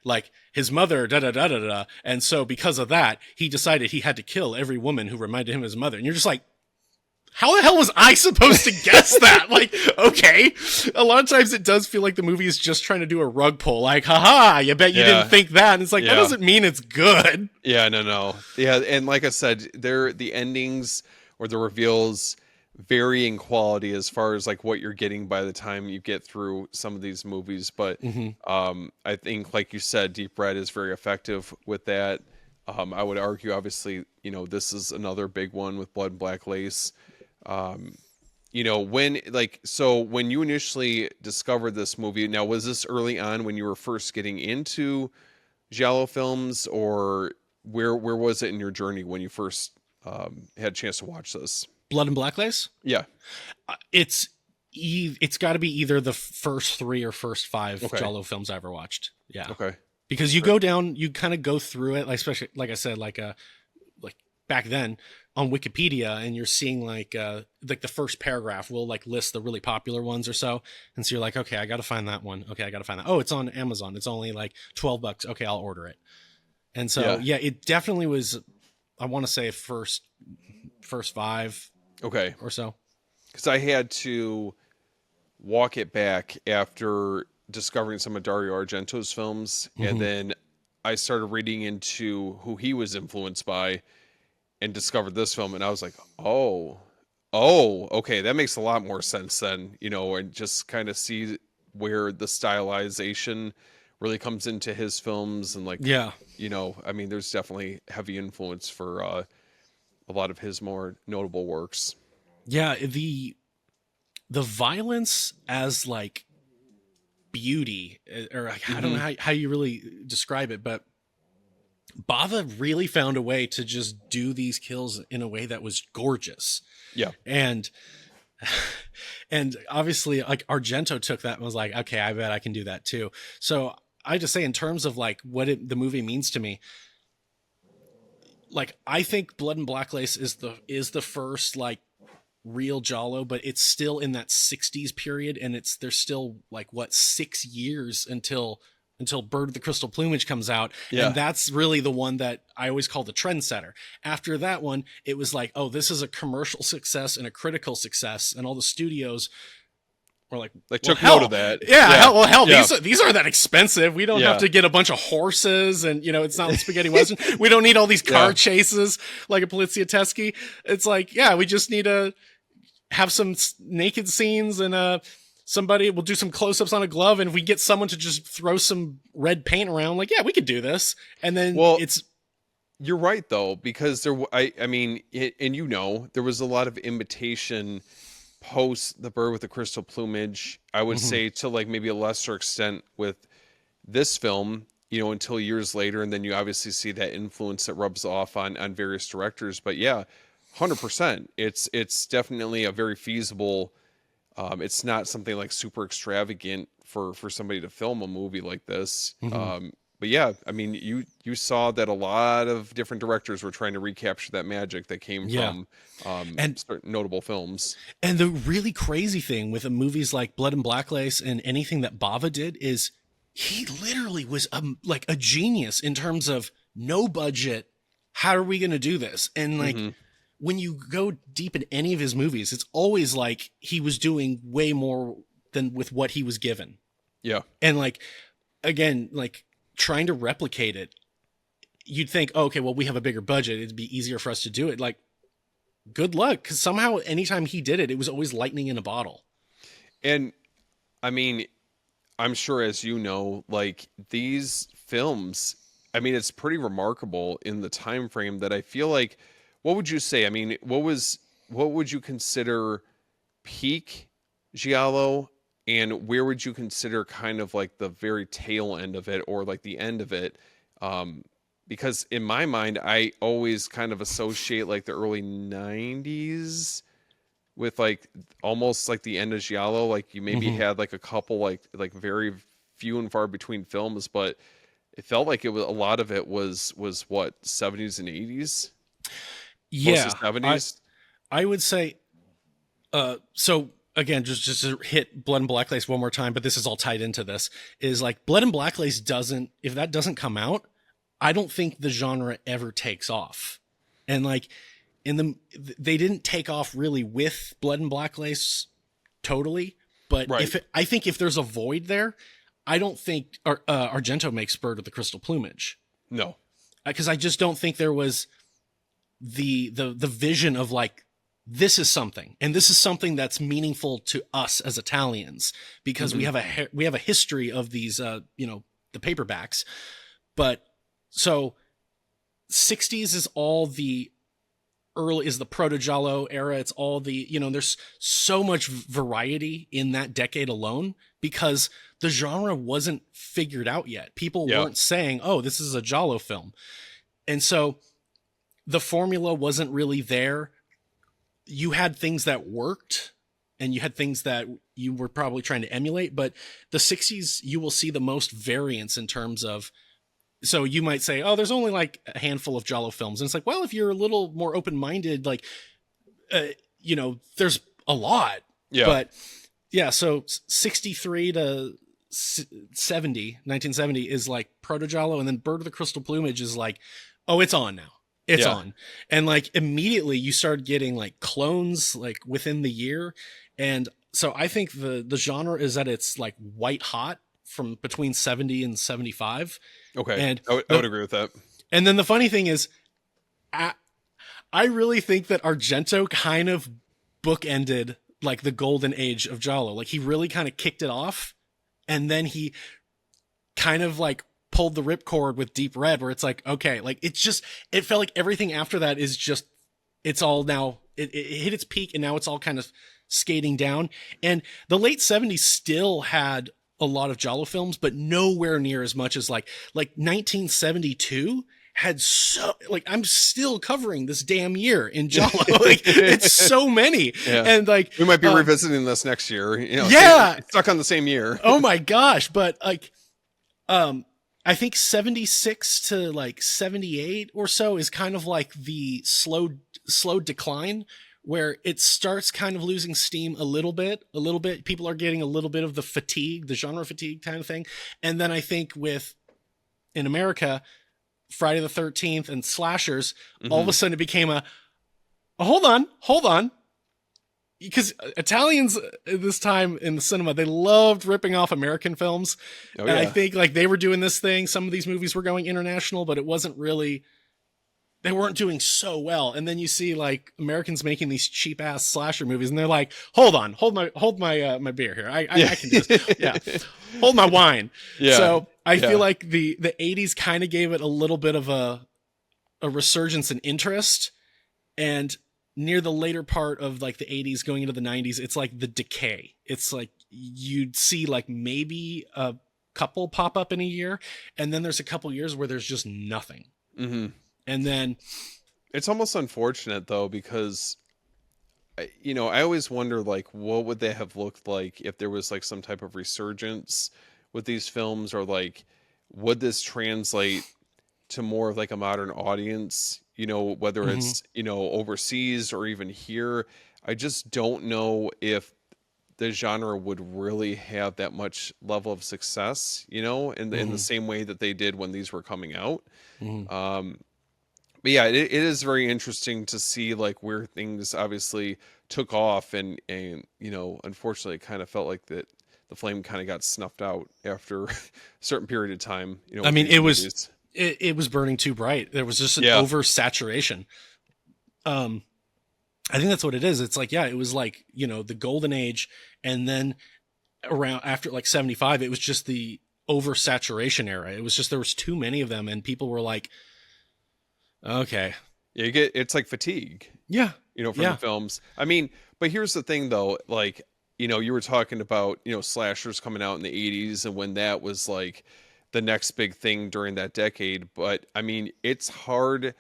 like his mother, da da da da da, and so because of that, he decided he had to kill every woman who reminded him of his mother. And you're just like, how the hell was I supposed to guess that? Like, okay. A lot of times it does feel like the movie is just trying to do a rug pull. Like, haha, you bet you yeah, didn't think that. And it's like, that yeah. doesn't mean it's good. Yeah, no. Yeah, and like I said, the endings or the reveals vary in quality as far as like what you're getting by the time you get through some of these movies. But Mm-hmm. I think, like you said, Deep Red is very effective with that. I would argue, obviously, you know, this is another big one with Blood and Black Lace. Um, you know, when you initially discovered this movie, now was this early on when you were first getting into Giallo films, or where was it in your journey when you first had a chance to watch this? Blood and Black Lace? Yeah. It's it's got to be either the first three or first five Okay. Giallo films I ever watched. Yeah. Okay. Because you go down, you kind of go through it, like, especially like I said, like back then on Wikipedia, and you're seeing like the first paragraph will like list the really popular ones or so, and so you're like, okay, I got to find that one. Okay, I got to find that. Oh, it's on Amazon. It's only like $12. Okay, I'll order it. And so Yeah. yeah, it definitely was. I want to say first five Okay. or so. Because I had to walk it back after discovering some of Dario Argento's films, and Mm-hmm. then I started reading into who he was influenced by, and discovered this film, and I was like, oh, okay, that makes a lot more sense then, and just kind of see where the stylization really comes into his films, and like, Yeah. I mean, there's definitely heavy influence for a lot of his more notable works. Yeah, the violence as like beauty, or like, I don't know Hmm. how you really describe it, but Bava really found a way to just do these kills in a way that was gorgeous. Yeah. And and obviously like Argento took that and was like, okay, I bet I can do that too. So I just say, in terms of like what the movie means to me, like I think Blood and Black Lace is the first like real Giallo, but it's still in that 60s period, and there's still like what, 6 years until Bird of the Crystal Plumage comes out. Yeah. And that's really the one that I always call the trendsetter. After that one, it was like, oh, this is a commercial success and a critical success, and all the studios were like, Like, well, took hell, note of that. yeah, hell, Yeah. these aren't that expensive. We don't Yeah. have to get a bunch of horses, and it's not spaghetti western. We don't need all these car Yeah. chases like a Poliziotteschi. It's like, yeah, we just need to have some naked scenes, and somebody will do some close-ups on a glove, and if we get someone to just throw some red paint around, like, yeah, we could do this. And then Well, it's you're right though, because I mean, and there was a lot of imitation post the Bird with the Crystal Plumage. I would Mhm. say to like maybe a lesser extent with this film, until years later, and then you obviously see that influence that rubs off on various directors. But yeah, 100%, it's definitely a very feasible. It's not something like super extravagant for somebody to film a movie like this. Mhm. But yeah, I mean, you saw that a lot of different directors were trying to recapture that magic that came Yeah. from And certain notable films. and the really crazy thing with movies like Blood and Black Lace and anything that Bava did is he literally was like a genius in terms of no budget. How are we going to do this? And like, Hmm. when you go deep in any of his movies, it's always like he was doing way more than with what he was given. Yeah, And like, again, like trying to replicate it, you'd think, oh, okay, well, we have a bigger budget, it'd be easier for us to do it. Like, good luck, because somehow anytime he did it, it was always lightning in a bottle. and I mean, I'm sure, as you know, like these films, I mean, it's pretty remarkable in the time frame that I feel like. What would you say? I mean, what would you consider peak Giallo, and where would you consider kind of like the very tail end of it, or like the end of it? Um, because in my mind, I always kind of associate like the early '90s with like almost like the end of Giallo. Like you maybe Mhm. had like a couple like very few and far between films, but it felt like it was a lot of it was what, '70s and '80s, mostly Yeah, I '70s. I would say, so again, just to hit Blood and Black Lace one more time, but this is all tied into this, is like Blood and Black Lace doesn't, if that doesn't come out, I don't think the genre ever takes off. And like they didn't take off really with Blood and Black Lace totally, but Right. I think if there's a void there, I don't think Argento makes Bird with the Crystal Plumage, No. because I just don't think there was the vision of like, this is something, and this is something that's meaningful to us as Italians, because we Mhm. have we have a history of these the paperbacks. But so 60s is all the early, is the proto Giallo era. It's all the, there's so much variety in that decade alone, because the genre wasn't figured out yet. People Yeah. weren't saying, oh, this is a Giallo film. And so the formula wasn't really there. You had things that worked, and you had things that you were probably trying to emulate, but the 60s, you will see the most variance in terms of, so you might say, oh, there's only like a handful of Giallo films. And it's like, well, if you're a little more open-minded, like, there's a lot. Yeah. But yeah, so 63 to 1970 is like proto Giallo, and then Bird of the Crystal Plumage is like, oh, it's on now. It's Yeah. on. And like immediately you start getting like clones like within the year. And so I think the genre is at its like white hot from between 70 and 75. Okay. And I would agree with that. and then the funny thing is, I really think that Argento kind of bookended like the golden age of Giallo. Like he really kind of kicked it off, and then he kind of like pulled the ripcord with Deep Red, where it's like, okay, like it felt like everything after that is just, it's all now, it hit its peak and now it's all kind of skating down. And the late 70s still had a lot of Giallo films, but nowhere near as much as like 1972 had so, like, I'm still covering this damn year in Giallo. Like it's so many. Yeah. And like, we might be revisiting this next year, yeah, stuck on the same year. Oh my gosh. But like, I think 76 to like 78 or so is kind of like the slow decline, where it starts kind of losing steam a little bit. People are getting a little bit of the fatigue, the genre fatigue kind of thing. And then I think in America, Friday the 13th and slashers, all of a sudden it became hold on. Because Italians at this time in the cinema, they loved ripping off American films. Oh, and yeah. I think like they were doing this thing. Some of these movies were going international, but it wasn't really, they weren't doing so well. And then you see like Americans making these cheap ass slasher movies, and they're like, hold my beer here. I can do this. Yeah. Hold my wine. Yeah. So I feel like the 80s kind of gave it a little bit of a resurgence in interest, and near the later part of like the 80s going into the 90s, it's like the decay. It's like you'd see like maybe a couple pop up in a year, and then there's a couple years where there's just nothing. Mm-hmm. And then it's almost unfortunate though, because I always wonder like what would they have looked like if there was like some type of resurgence with these films, or like would this translate to more of like a modern audience, whether it's overseas or even here. I just don't know if the genre would really have that much level of success, in the same way that they did when these were coming out. But yeah, it is very interesting to see like where things obviously took off, and unfortunately it kind of felt like that the flame kind of got snuffed out after a certain period of time. I mean, it was burning too bright. There was just an oversaturation. I think that's what it is. It's like, it was like, the golden age, and then around after like 75, it was just the oversaturation era. It was just, there was too many of them, and people were like, okay. Yeah, it's like fatigue. Yeah. From the films. I mean, but here's the thing though, like, you were talking about, slashers coming out in the 80s, and when that was like the next big thing during that decade. But I mean, it's hard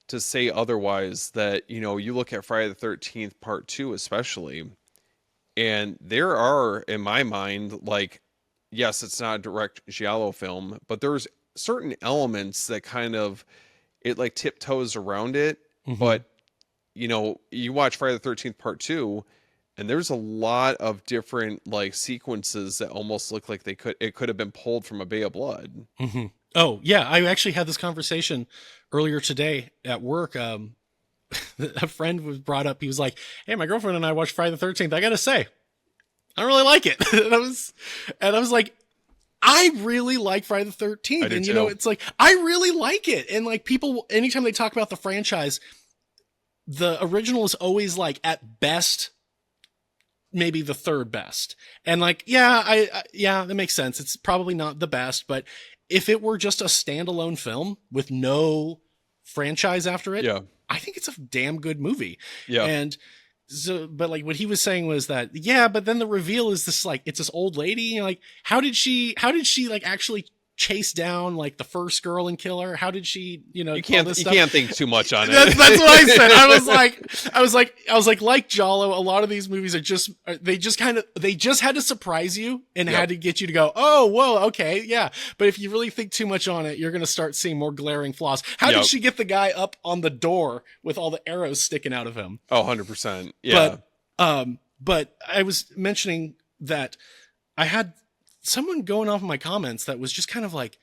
to say otherwise that, you look at Friday the 13th Part 2 especially, and there are, in my mind, like, yes, it's not a direct Giallo film, but there's certain elements that kind of, it like tiptoes around it. But, you watch Friday the 13th Part 2, and there's a lot of different like sequences that almost look like it could have been pulled from A Bay of Blood. Oh yeah. I actually had this conversation earlier today at work. A friend was brought up. He was like, hey, my girlfriend and I watched Friday the 13th. I got to say, I don't really like it. and I was like, I really like Friday the 13th. And it's like, I really like it. And like people, anytime they talk about the franchise, the original is always like at best, maybe the third best. And like, that makes sense. It's probably not the best, but if it were just a standalone film with no franchise after it, I think it's a damn good movie. Yeah. And so, but like what he was saying was that, but then the reveal is this, like, it's this old lady. Like, how did she like actually chase down like the first girl and kill her? How did she, you can't think too much on it. That's what I said. I was like Giallo, a lot of these movies are just, they just had to surprise you and had to get you to go, oh, whoa, okay, yeah. But if you really think too much on it, you're going to start seeing more glaring flaws. How did she get the guy up on the door with all the arrows sticking out of him? Oh, 100%. Yeah. But I was mentioning that I had someone going off in my comments that was just kind of like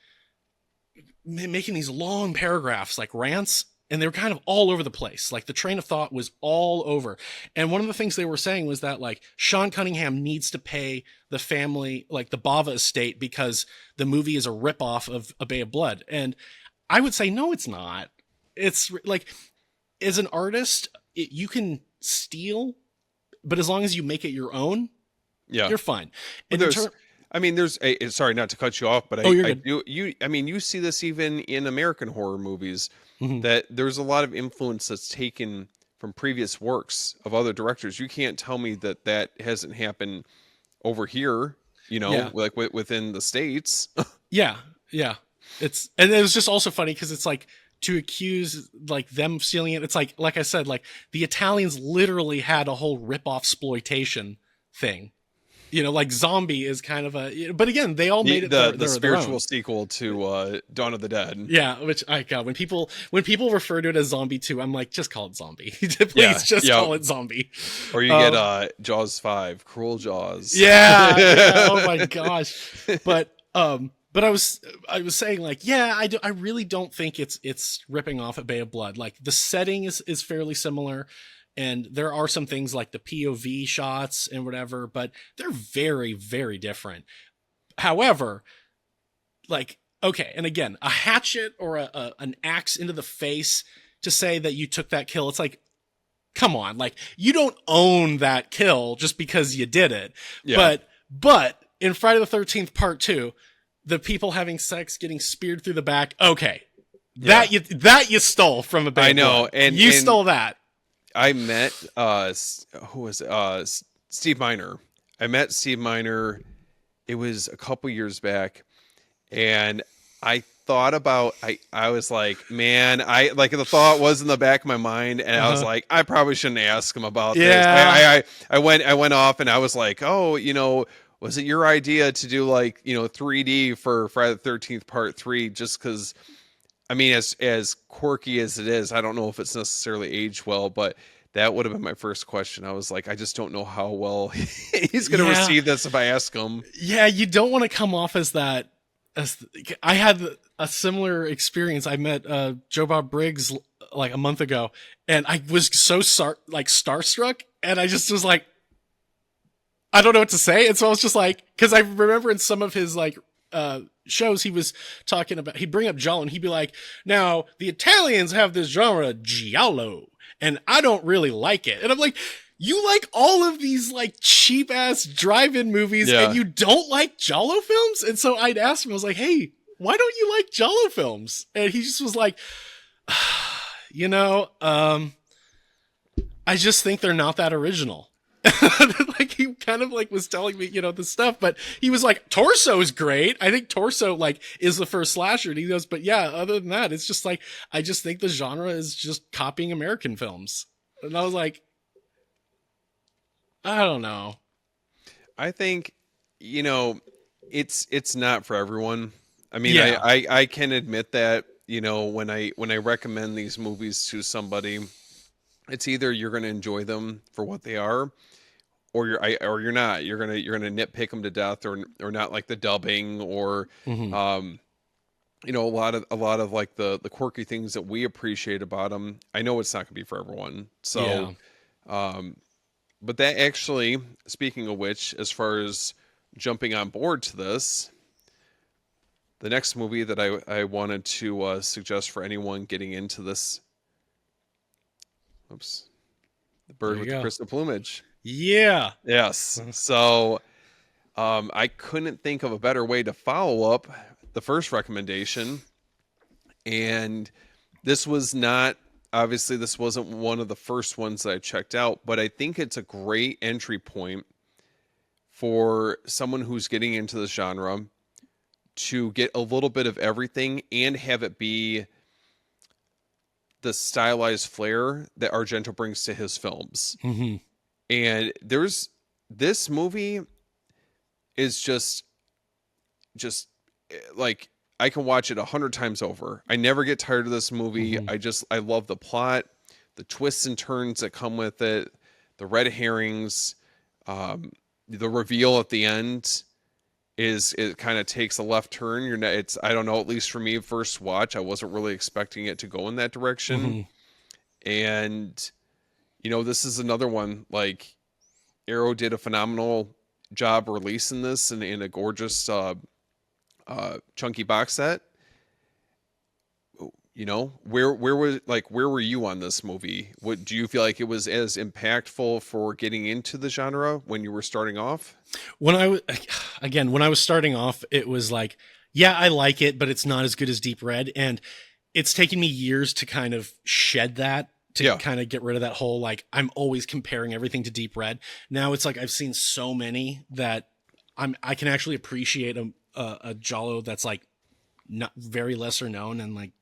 making these long paragraphs, like rants, and they were kind of all over the place. Like the train of thought was all over. And one of the things they were saying was that like Sean Cunningham needs to pay the family, like the Bava estate, because the movie is a ripoff of A Bay of Blood. And I would say, no, it's not. It's like, as an artist, you can steal, but as long as you make it your own, Yeah. you're fine. But And in turn, there's a, sorry, not to cut you off, but oh, you're I good. do, I mean, you see this even in American horror movies, Mhm. that there's a lot of influence that's taken from previous works of other directors. You can't tell me that that hasn't happened over here, Yeah. like within the States. Yeah, yeah. And it was just also funny because it's like to accuse like them stealing it. It's like I said, like the Italians literally had a whole rip-off exploitation thing. Like Zombie is kind of but again, they all made it The their spiritual own. sequel to Dawn of the Dead. Yeah, which I God, when people refer to it as Zombie 2, I'm like, just call it Zombie. Yeah, Please just yeah. call it Zombie. Or you get Um, Jaws 5, Cruel Jaws. yeah, yeah. Oh my gosh. But I was saying like, yeah, I really don't think it's ripping off at Bay of Blood. Like the setting is fairly similar, and there are some things like the POV shots and whatever, but they're very, very different. However, like, okay, and again, a hatchet or an axe into the face to say that you took that kill, it's like, come on, like you don't own that kill just because you did it. Yeah. But in Friday the 13th Part 2, the people having sex getting speared through the back, okay. Yeah. That you stole from a Bay I of know, Blood. and You stole that. I met who was it? Steve Miner. I met Steve Miner. It was a couple years back, and I thought about I was like, man, I like the thought was in the back of my mind, and I was like, I probably shouldn't ask him about this. Yeah. I went off and I was like, oh, was it your idea to do like 3D for Friday the 13th Part 3? Just because, I mean, as quirky as it is, I don't know if it's necessarily aged well, but that would have been my first question. I was like, I just don't know how well he's going to Yeah. receive this if I ask him. Yeah, you don't want to come off as that. I had a similar experience. I met Joe Bob Briggs like a month ago, and I was so starstruck, and I just was like, I don't know what to say. And so I was just like, because I remember in some of his like shows, he was talking about, he'd bring up Giallo, and he'd be like, now the Italians have this genre Giallo, and I don't really like it. And I'm like, you like all of these like cheap ass drive-in movies, Yeah. and you don't like Giallo films? And so I'd ask him, I was like, hey, why don't you like Giallo films? And he just was like, I just think they're not that original. Like he kind of like was telling me, this stuff, but he was like, Torso is great. I think Torso like is the first slasher. And he goes, but yeah, other than that, it's just like, I just think the genre is just copying American films. And I was like, I don't know. I think, it's not for everyone. I mean, Yeah. I can admit that, when I recommend these movies to somebody, it's either you're going to enjoy them for what they are, or you're not. You're gonna nitpick them to death, or not like the dubbing, or Mhm. a lot of like the quirky things that we appreciate about them. I know it's not gonna be for everyone. So, but that actually, speaking of which, as far as jumping on board to this, the next movie that I wanted to suggest for anyone getting into this, oops, The There Bird you with the go. Crystal Plumage. Yeah. Yes. So, I couldn't think of a better way to follow up the first recommendation. And this was not, obviously, this wasn't one of the first ones that I checked out, but I think it's a great entry point for someone who's getting into the genre to get a little bit of everything and have it be the stylized flair that Argento brings to his films. Mm-hmm. And this movie is just like, I can watch it 100 times over. I never get tired of this movie. Mm-hmm. I love the plot, the twists and turns that come with it, the red herrings, the reveal at the end it kind of takes a left turn. I don't know, at least for me, first watch, I wasn't really expecting it to go in that direction. Mm-hmm. And, this is another one, like, Arrow did a phenomenal job releasing this in a gorgeous, chunky box set. You know, where were you on this movie? What do you feel like it was as impactful for getting into the genre when you were starting off? When I was again, when I was starting off, it was like, yeah, I like it, but it's not as good as Deep Red, and it's taken me years to kind of shed that, to Yeah. kind of get rid of that whole like I'm always comparing everything to Deep Red. Now it's like I've seen so many that I can actually appreciate a Giallo that's like not very lesser known, and like,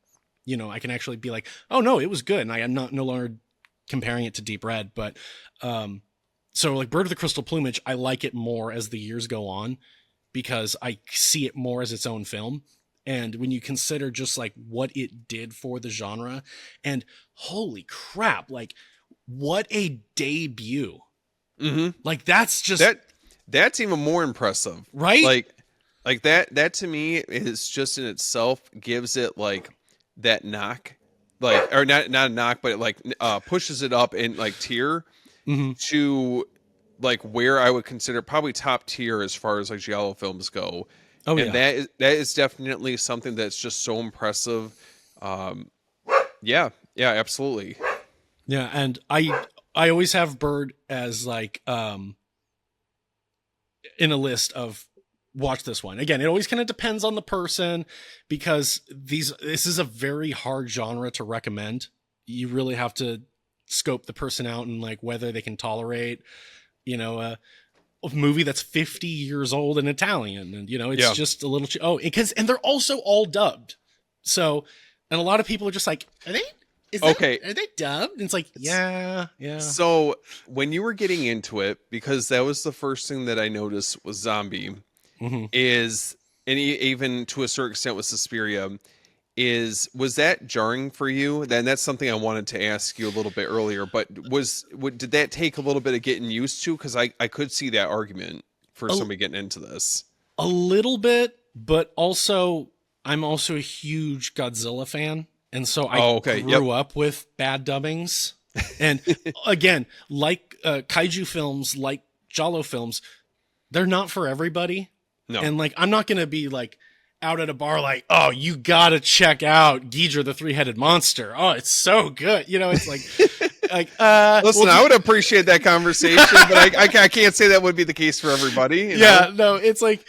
you know, I can actually be like, oh no, it was good, and I am not no longer comparing it to Deep Red. But so like Bird of the Crystal Plumage, I like it more as the years go on because I see it more as its own film. And when you consider just like what it did for the genre, and holy crap, like what a debut. Mm-hmm. Like that's just That's even more impressive. right. Like that to me is just in itself gives it like that knock, like, or not a knock, but it like pushes it up in like tier Mm-hmm. to like where I would consider probably top tier as far as like Giallo films go. Oh And yeah. that is definitely something that's just so impressive. Yeah, yeah, absolutely. Yeah, and I always have Bird as like in a list of watch this one. Again, it always kind of depends on the person because this is a very hard genre to recommend. You really have to scope the person out and like whether they can tolerate, you know, a movie that's 50 years old in Italian, and you know, it's Yeah. just a little because and they're also all dubbed. So, and a lot of people are just like, are they Okay. are they dubbed? And it's like, yeah, yeah. So when you were getting into it, because that was the first thing that I noticed was zombie, Mm-hmm. is and even to a certain extent with Suspiria, was that jarring for you? Then that's something I wanted to ask you a little bit earlier. But did that take a little bit of getting used to? Because I could see that argument for A, somebody getting into this. a little bit, but also I'm also a huge Godzilla fan, and so I Oh, okay. Yep. grew up with bad dubbings. And again, like kaiju films, like Giallo films, they're not for everybody. No. And like, I'm not gonna be like out at a bar like, oh, you gotta check out Ghidra the three-headed monster. Oh, it's so good. You know, it's like Listen, well, I would appreciate that conversation, but I can't say that would be the case for everybody. You yeah, know? no, it's like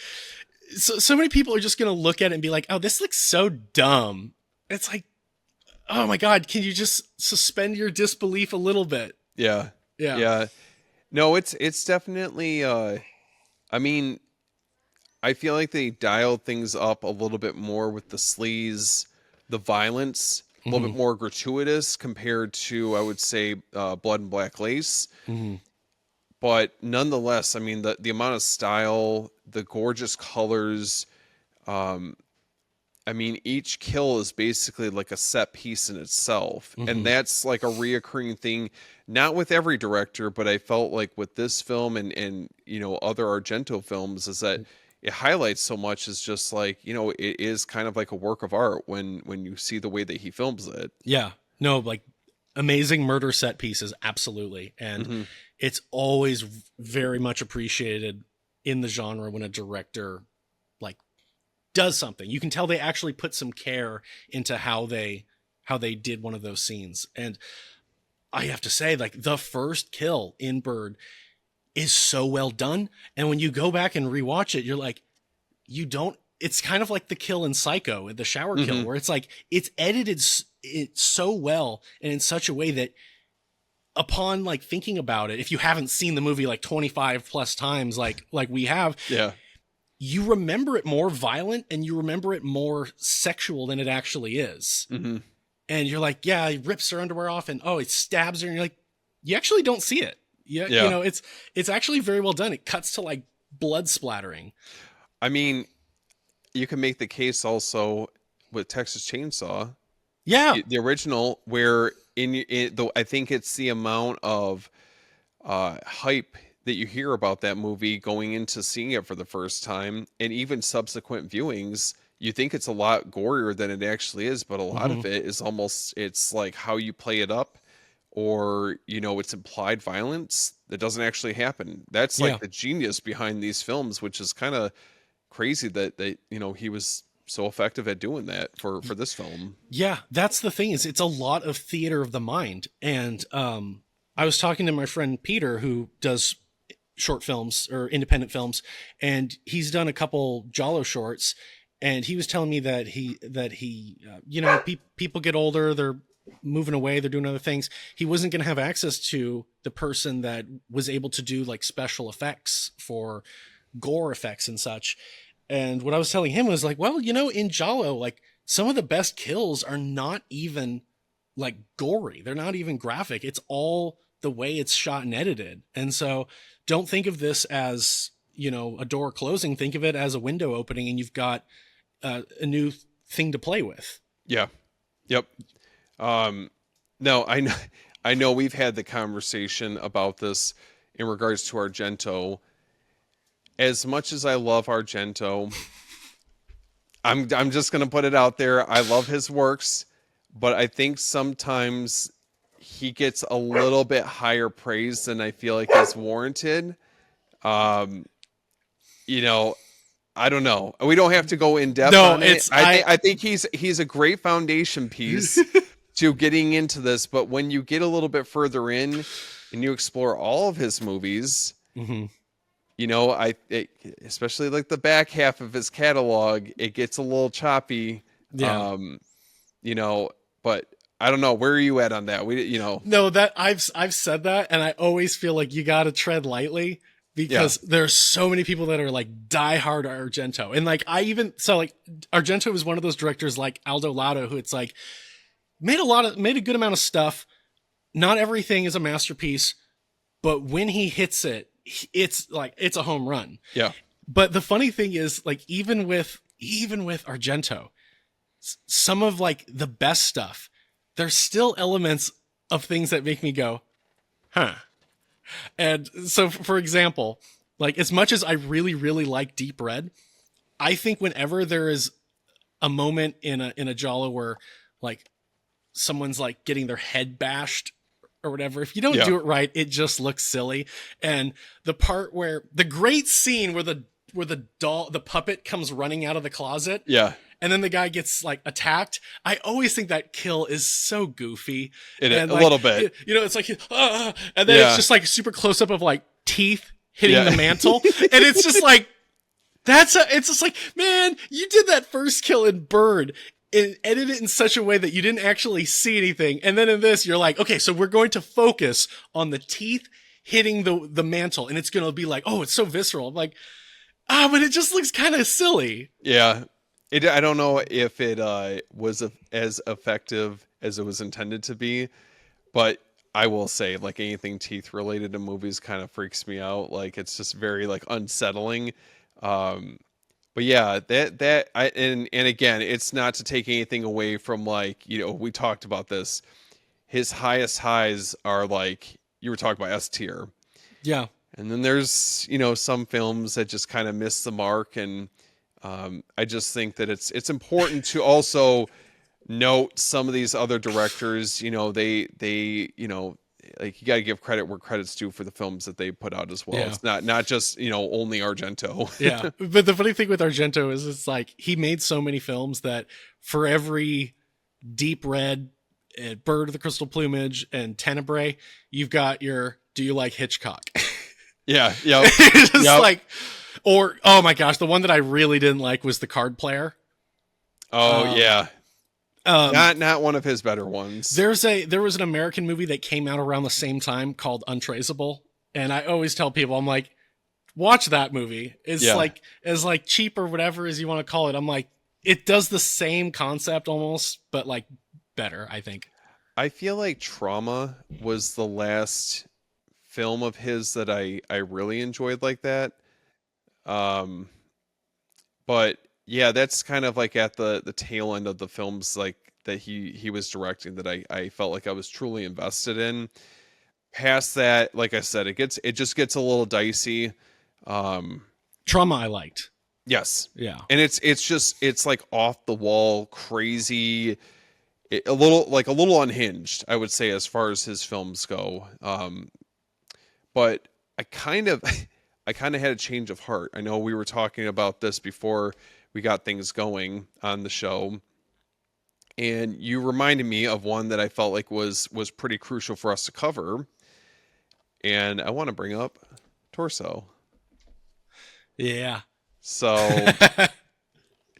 so many people are just gonna look at it and be like, oh, this looks so dumb. It's like, oh my god, can you just suspend your disbelief a little bit? Yeah. Yeah. Yeah. No, it's definitely. I mean, I feel like they dialed things up a little bit more with the sleaze, the violence, a little Hmm. bit more gratuitous compared to, I would say, Blood and Black Lace. Hmm. But nonetheless, I mean, the amount of style, the gorgeous colors. Um, I mean, each kill is basically like a set piece in itself. And Hmm. that's like a reoccurring thing, not with every director, but I felt like with this film and you know, other Argento films is that it highlights so much is just like, you know, it is kind of like a work of art when you see the way that he films it. Yeah. No, like amazing murder set pieces, absolutely. And Hmm. it's always very much appreciated in the genre when a director like does something. You can tell they actually put some care into how they did one of those scenes. And I have to say, like the first kill in Bird is so well done. And when you go back and rewatch it, you're like, you don't. It's kind of like the kill in Psycho, the shower kill, Hmm. where it's like it's edited it so well and in such a way that upon like thinking about it, if you haven't seen the movie like 25 plus times, like we have, Yeah. you remember it more violent and you remember it more sexual than it actually is. Hmm. And you're like, yeah, he rips her underwear off and oh, it stabs her, and you're like, you actually don't see it. Yeah, you Yeah. know, it's actually very well done. It cuts to like blood splattering. I mean, you can make the case also with Texas Chainsaw, Yeah. the original, where in though I think it's the amount of hype that you hear about that movie going into seeing it for the first time, and even subsequent viewings, you think it's a lot gorier than it actually is, but a lot Hmm. of it is almost it's like how you play it up, or you know, it's implied violence that doesn't actually happen. That's Yeah. like the genius behind these films, which is kind of crazy that you know he was so effective at doing that for this film. Yeah, that's the thing, is it's a lot of theater of the mind. And I was talking to my friend Peter, who does short films or independent films, and he's done a couple Giallo shorts, and he was telling me that he people get older, they're moving away, they're doing other things. He wasn't going to have access to the person that was able to do like special effects for gore effects and such. And what I was telling him was like, well, in Giallo, like some of the best kills are not even like gory. They're not even graphic. It's all the way it's shot and edited. And so don't think of this as, a door closing. Think of it as a window opening, and you've got a new thing to play with. Yeah. Yep. No, I know we've had the conversation about this in regards to Argento. As much as I love Argento, I'm just going to put it out there. I love his works, but I think sometimes he gets a little bit higher praise than I feel like is warranted. I don't know. We don't have to go in depth on it. I think he's a great foundation piece to getting into this, but when you get a little bit further in and you explore all of his movies, especially like the back half of his catalog, it gets a little choppy. Yeah. But I don't know. Where are you at on that? No, that I've said that, and I always feel like you got to tread lightly, because there's so many people that are like diehard Argento. And like, Argento is one of those directors like Aldo Lado, who it's like made a good amount of stuff. Not everything is a masterpiece, but when he hits it, it's a home run. Yeah. But the funny thing is, like, even with Argento, some of like the best stuff, there's still elements of things that make me go, huh. And so, for example, like, as much as I really, really like Deep Red, I think whenever there is a moment in a Giallo where like someone's like getting their head bashed or whatever, if you don't do it right, it just looks silly. And the part where the great scene where the puppet comes running out of the closet. Yeah. And then the guy gets like attacked. I always think that kill is so goofy. A little bit. It's like, and then it's just like super close up of like teeth hitting the mantle. And it's just like, it's just like, man, you did that first kill in Bird and edit it in such a way that you didn't actually see anything. And then in this, you're like, okay, so we're going to focus on the teeth hitting the mantle. And it's going to be like, oh, it's so visceral. I'm like, but it just looks kind of silly. Yeah. I don't know if it was as effective as it was intended to be, but I will say, like, anything teeth related to movies kind of freaks me out. Like, it's just very like unsettling. But yeah, and again, it's not to take anything away from, like, we talked about this. His highest highs are like, you were talking about S tier. Yeah. And then there's, some films that just kind of miss the mark. And I just think that it's important to also note some of these other directors. They like, you got to give credit where credit's due for the films that they put out as well. Yeah. It's not just only Argento. Yeah, but the funny thing with Argento is it's like he made so many films that for every Deep Red, Bird of the Crystal Plumage, and Tenebrae, you've got your Do You Like Hitchcock? Yeah, yeah. Like, or oh my gosh, the one that I really didn't like was The Card Player. Oh yeah. Not one of his better ones. There was an American movie that came out around the same time called Untraceable, and I always tell people, I'm like, watch that movie. It's like as like cheap or whatever as you want to call it. I'm like, it does the same concept almost, but like better, I think. I feel like Trauma was the last film of his that I really enjoyed like that. But yeah, that's kind of like at the tail end of the films like that he was directing that I felt like I was truly invested in. Past that, like I said, it just gets a little dicey. Trauma I liked. Yes. Yeah. And it's like off the wall, crazy, a little unhinged, I would say, as far as his films go. But I kind of had a change of heart. I know we were talking about this before we got things going on the show. And you reminded me of one that I felt like was pretty crucial for us to cover. And I want to bring up Torso. Yeah. So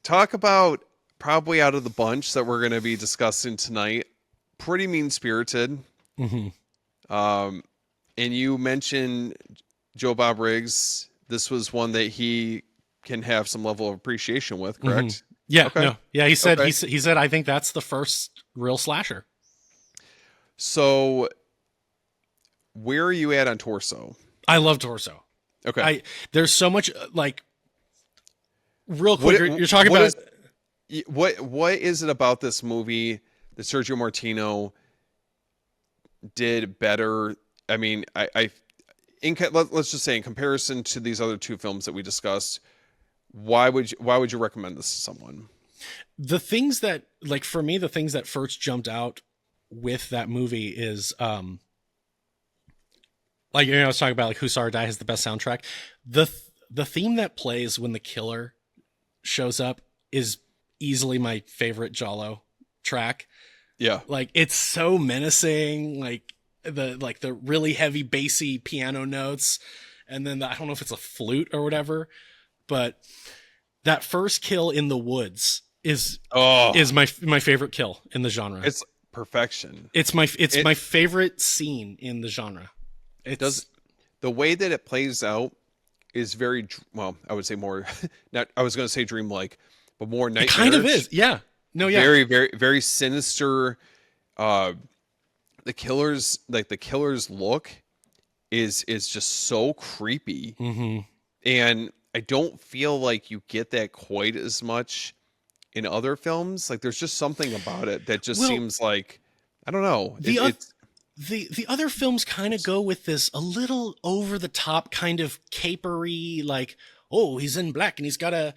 talk about, probably out of the bunch that we're going to be discussing tonight, pretty mean-spirited. Mm-hmm. And you mentioned Joe Bob Briggs. This was one that he can have some level of appreciation with, correct? Mm-hmm. Yeah. Okay. No. Yeah. He said, Okay. he said, I think that's the first real slasher. So where are you at on Torso? I love Torso. Okay. There's so much like real quick. You're talking about what is it about this movie that Sergio Martino did better? I mean, let's just say in comparison to these other two films that we discussed, why would you recommend this to someone? The things that, like, for me, the things that first jumped out with that movie is like, I was talking about, like, Who Saw Her Die has the best soundtrack. The theme that plays when the killer shows up is easily my favorite Giallo track. Yeah. Like, it's so menacing, like the really heavy bassy piano notes, and then I don't know if it's a flute or whatever, but that first kill in the woods is my favorite kill in the genre. It's perfection. It's my favorite scene in the genre. The way that it plays out is very, well, I would say more, not, I was going to say dreamlike, but more nightmarish. It kind of is. Yeah. No, yeah. Very, very, very sinister. The killer's look is just so creepy. Mm-hmm. And I don't feel like you get that quite as much in other films. Like, there's just something about it that just seems like, I don't know. The other films kind of go with this a little over the top kind of capery, like, oh, he's in black and he's got a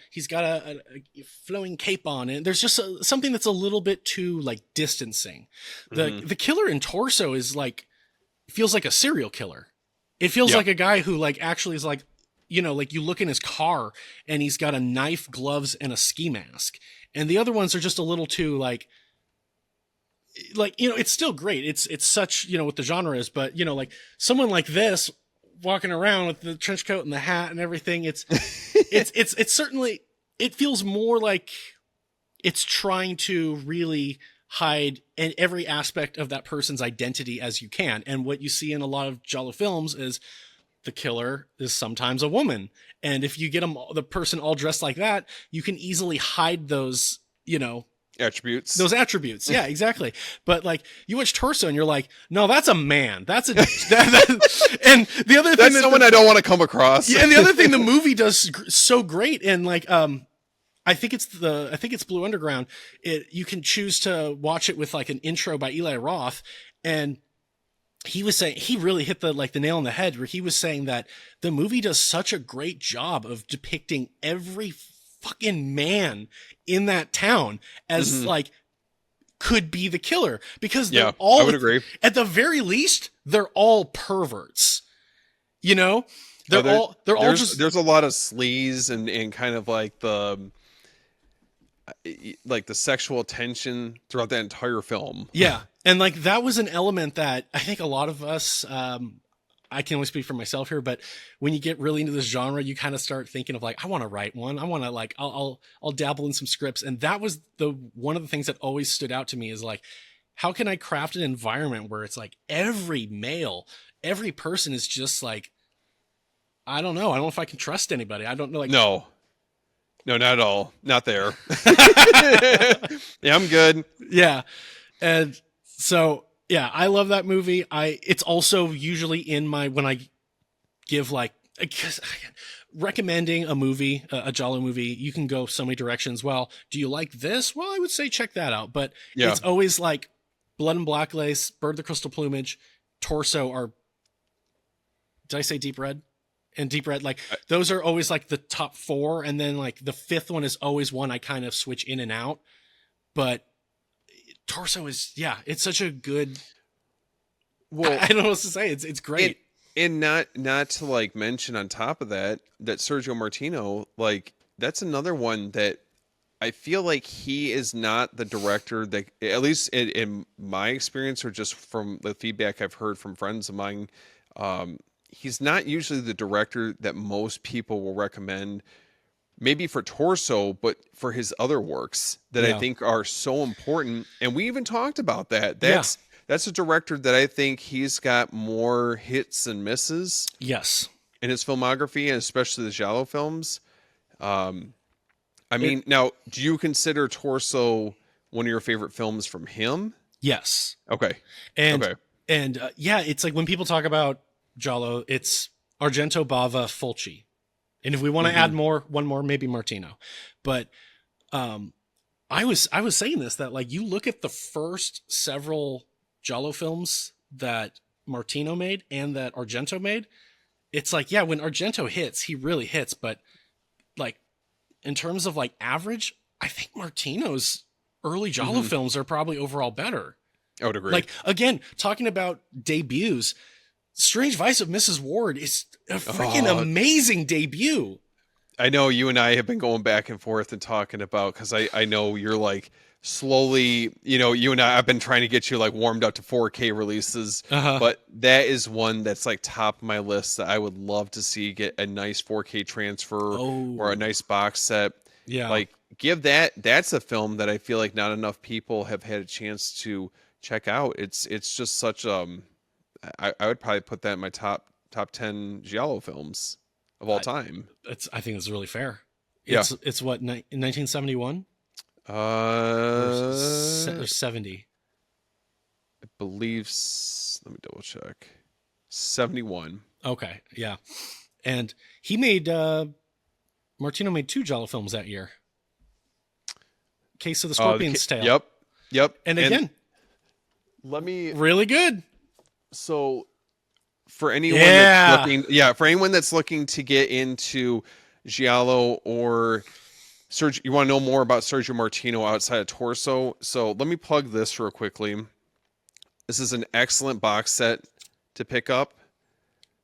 flowing cape on, and there's just something that's a little bit too, like, distancing. The killer in Torso is like, feels like a serial killer. It feels like a guy who, like, actually is like, you know, like, you look in his car and he's got a knife, gloves, and a ski mask. And the other ones are just a little too, like, you know, it's still great. It's such, you know, what the genre is, but, you know, like, someone like this walking around with the trench coat and the hat and everything, it's certainly, it feels more like it's trying to really hide in every aspect of that person's identity as you can. And what you see in a lot of Giallo films is the killer is sometimes a woman. And if you get the person all dressed like that, you can easily hide those, you know, attributes. Those attributes. Yeah, exactly. But, like, you watch Torso and you're like, no, that's a man. That's a, and the other thing, that's someone I don't want to come across. Yeah. And the other thing the movie does so great. And, like, I think it's Blue Underground. You can choose to watch it with, like, an intro by Eli Roth. And he was saying, he really hit the nail on the head, where he was saying that the movie does such a great job of depicting every fucking man in that town as like could be the killer, because they're all, I would agree. At the very least, they're all perverts. You know, they're all just, there's a lot of sleaze and kind of like the sexual tension throughout that entire film. Yeah. And, like, that was an element that I think a lot of us, I can only speak for myself here, but when you get really into this genre, you kind of start thinking of, like, I want to write one. I want to, like, I'll dabble in some scripts. And that was one of the things that always stood out to me, is, like, how can I craft an environment where it's like every person is just like, I don't know. I don't know if I can trust anybody. I don't know. Like, no, not at all. Not there. Yeah, I'm good. Yeah. And so, yeah, I love that movie. It's also usually in my, when I give, like, recommending a movie, a Giallo movie, you can go so many directions. Well, do you like this? Well, I would say check that out. But it's always like Blood and Black Lace, Bird of the Crystal Plumage, Torso are, did I say Deep Red? And Deep Red, like, those are always, like, the top four. And then, like, the fifth one is always one I kind of switch in and out. But Torso is, it's such a good, well, I don't know what to say. It's great. And not to, like, mention on top of that Sergio Martino, like, that's another one that I feel like he is not the director that, at least in my experience, or just from the feedback I've heard from friends of mine, he's not usually the director that most people will recommend, maybe for Torso, but for his other works that I Yeah. think are so important. And we even talked about that. Yeah. That's a director that I think he's got more hits and misses Yes. in his filmography, and especially the Giallo films. Um, I It, mean, now, do you consider Torso one of your favorite films from him? yes. Okay. And Okay. yeah, it's like when people talk about Giallo, it's Argento, Bava, Fulci. And if we want to Hmm. add one more, maybe Martino. But um I was saying this, that like you look at the first several Giallo films that Martino made and that Argento made, it's like, yeah, when Argento hits, he really hits, but like in terms of like average, I think Martino's early Giallo Hmm. films are probably overall better. I would agree. Like again, talking about debuts, Strange Vice of Mrs. Ward is a freaking Oh, amazing debut. I know you and I have been going back and forth and talking about, because I know you're like slowly, you and I, I've been trying to get you like warmed up to 4K releases, Uh-huh. but that is one that's like top of my list that I would love to see get a nice 4K transfer or a Oh, nice box set. yeah. Like, that's a film that I feel like not enough people have had a chance to check out. It's just such I would probably put that in my top 10 Giallo films of all I, time. I think it's really fair. Yeah. It's what, 1971 or Uh, 70. I believe. Let me double check. 71. Okay, yeah. And he made Martino made two Giallo films that year. Case of the Scorpion's Tail. Yep. Yep. And And again, let me. really good. So for anyone that's Yeah. looking, for anyone that's looking to get into Giallo or Sergio, you want to know more about Sergio Martino outside of Torso. So let me plug this real quickly. This is an excellent box set to pick up.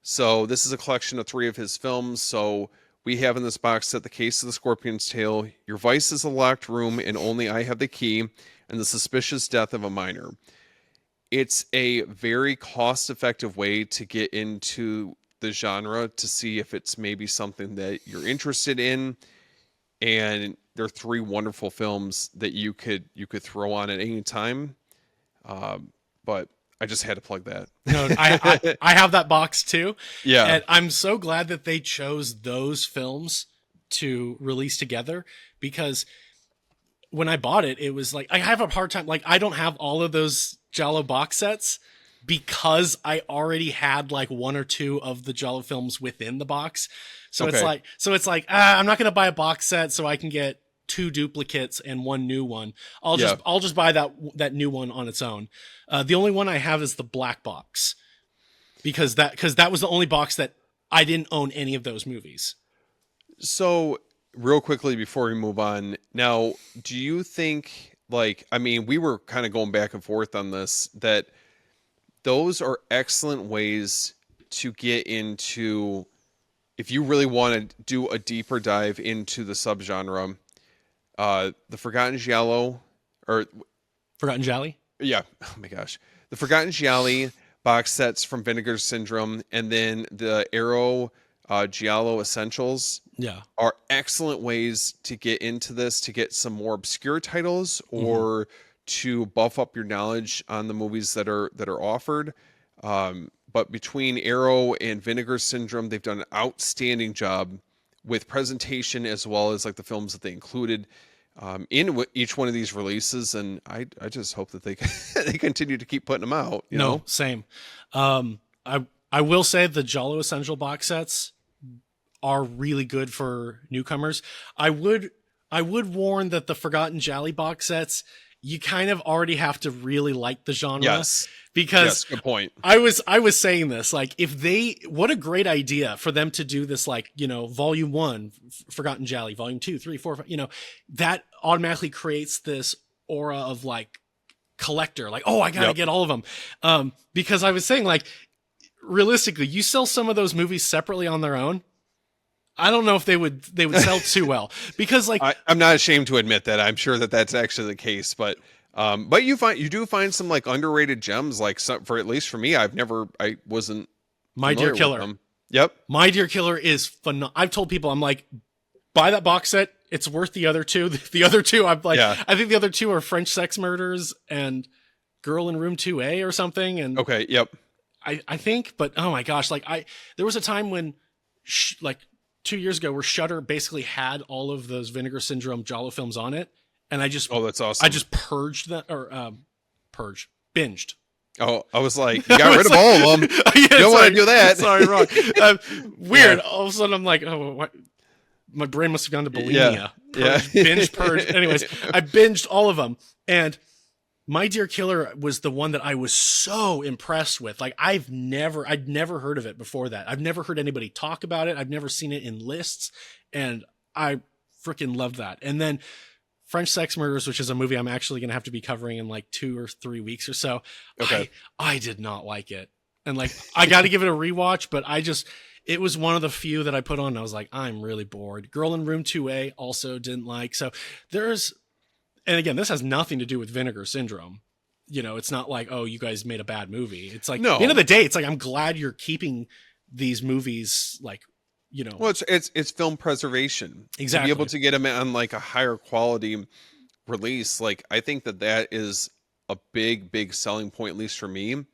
So this is a collection of 3 of his films. So we have in this box set The Case of the Scorpion's Tail, Your Vice is a Locked Room and Only I Have the Key, and The Suspicious Death of a Minor. It's a very cost-effective way to get into the genre, to see if it's maybe something that you're interested in. And they're 3 wonderful films that you could throw on at any time. But I just had to plug that. No, I have that box too. Yeah. And I'm so glad that they chose those films to release together, because when I bought it, it was like, I have a hard time. Like, I don't have all of those Giallo box sets because I already had like 1 or 2 of the Giallo films within the box. So Okay. it's like, I'm not going to buy a box set so I can get 2 duplicates and 1 new one. I'll just buy that new one on its own. The only one I have is the black box, because that was the only box that I didn't own any of those movies. So, real quickly before we move on, now, do you think, like, I mean, we were kind of going back and forth on this, that those are excellent ways to get into, if you really want to do a deeper dive into the subgenre, the Forgotten Giallo, or Forgotten Jolly? yeah, oh my gosh, the Forgotten Gialli box sets from Vinegar Syndrome, and then the Arrow Giallo Essentials Yeah. are excellent ways to get into this, to get some more obscure titles, Mm-hmm. or to buff up your knowledge on the movies that are offered. But between Arrow and Vinegar Syndrome, they've done an outstanding job with presentation, as well as like the films that they included in each one of these releases. And I just hope that they they continue to keep putting them out. You No, know? same. I will say the Giallo Essential box sets are really good for newcomers. I would warn that the Forgotten Jolly box sets, you kind of already have to really like the genre. Yes. Because Yes. Good point. I was saying this, like, what a great idea for them to do this, like, volume 1, Forgotten Jolly, volume 2, 3, 4, 5, that automatically creates this aura of like collector, like, oh, I gotta get all of them. Because I was saying, like, realistically, you sell some of those movies separately on their own, I don't know if they would sell too well because like I'm not ashamed to admit that. I'm sure that that's actually the case, but you do find some like underrated gems, like some, for at least for me, I wasn't My Dear familiar with Killer. them. Yep. My Dear Killer is phenomenal. I've told people, I'm like, buy that box set. It's worth the other two. The other two, I'm like, Yeah. I think the other two are French Sex Murders and Girl in Room 2A or something. And Okay. Yep. I think, but oh my gosh, like there was a time when like 2 years ago where Shudder basically had all of those Vinegar Syndrome Giallo films on it. And Oh, that's awesome. I just purged that or binged. Oh, I was like, you got rid of all of them. Yeah, You don't want to do that. Sorry, wrong. Weird. All of a sudden, I'm like, oh, what? My brain must have gone to bulimia. Yeah. Binge purge. Anyways, I binged all of them, and My Dear Killer was the one that I was so impressed with. Like, I'd never heard of it before that. I've never heard anybody talk about it. I've never seen it in lists, and I freaking loved that. And then French Sex Murders, which is a movie I'm actually going to have to be covering in like 2 or 3 weeks or so. Okay. I did not like it. And like, I got to give it a rewatch, but it was one of the few that I put on. And I was like, I'm really bored. Girl in Room 2A also didn't like. So and again, this has nothing to do with Vinegar Syndrome. You know, it's not like, oh, you guys made a bad movie. It's like, No. at the end of the day, it's like, I'm glad you're keeping these movies like, you know. Well, it's film preservation. Exactly. To be able to get them on like a higher quality release, like I think that is a big selling point, at least for me,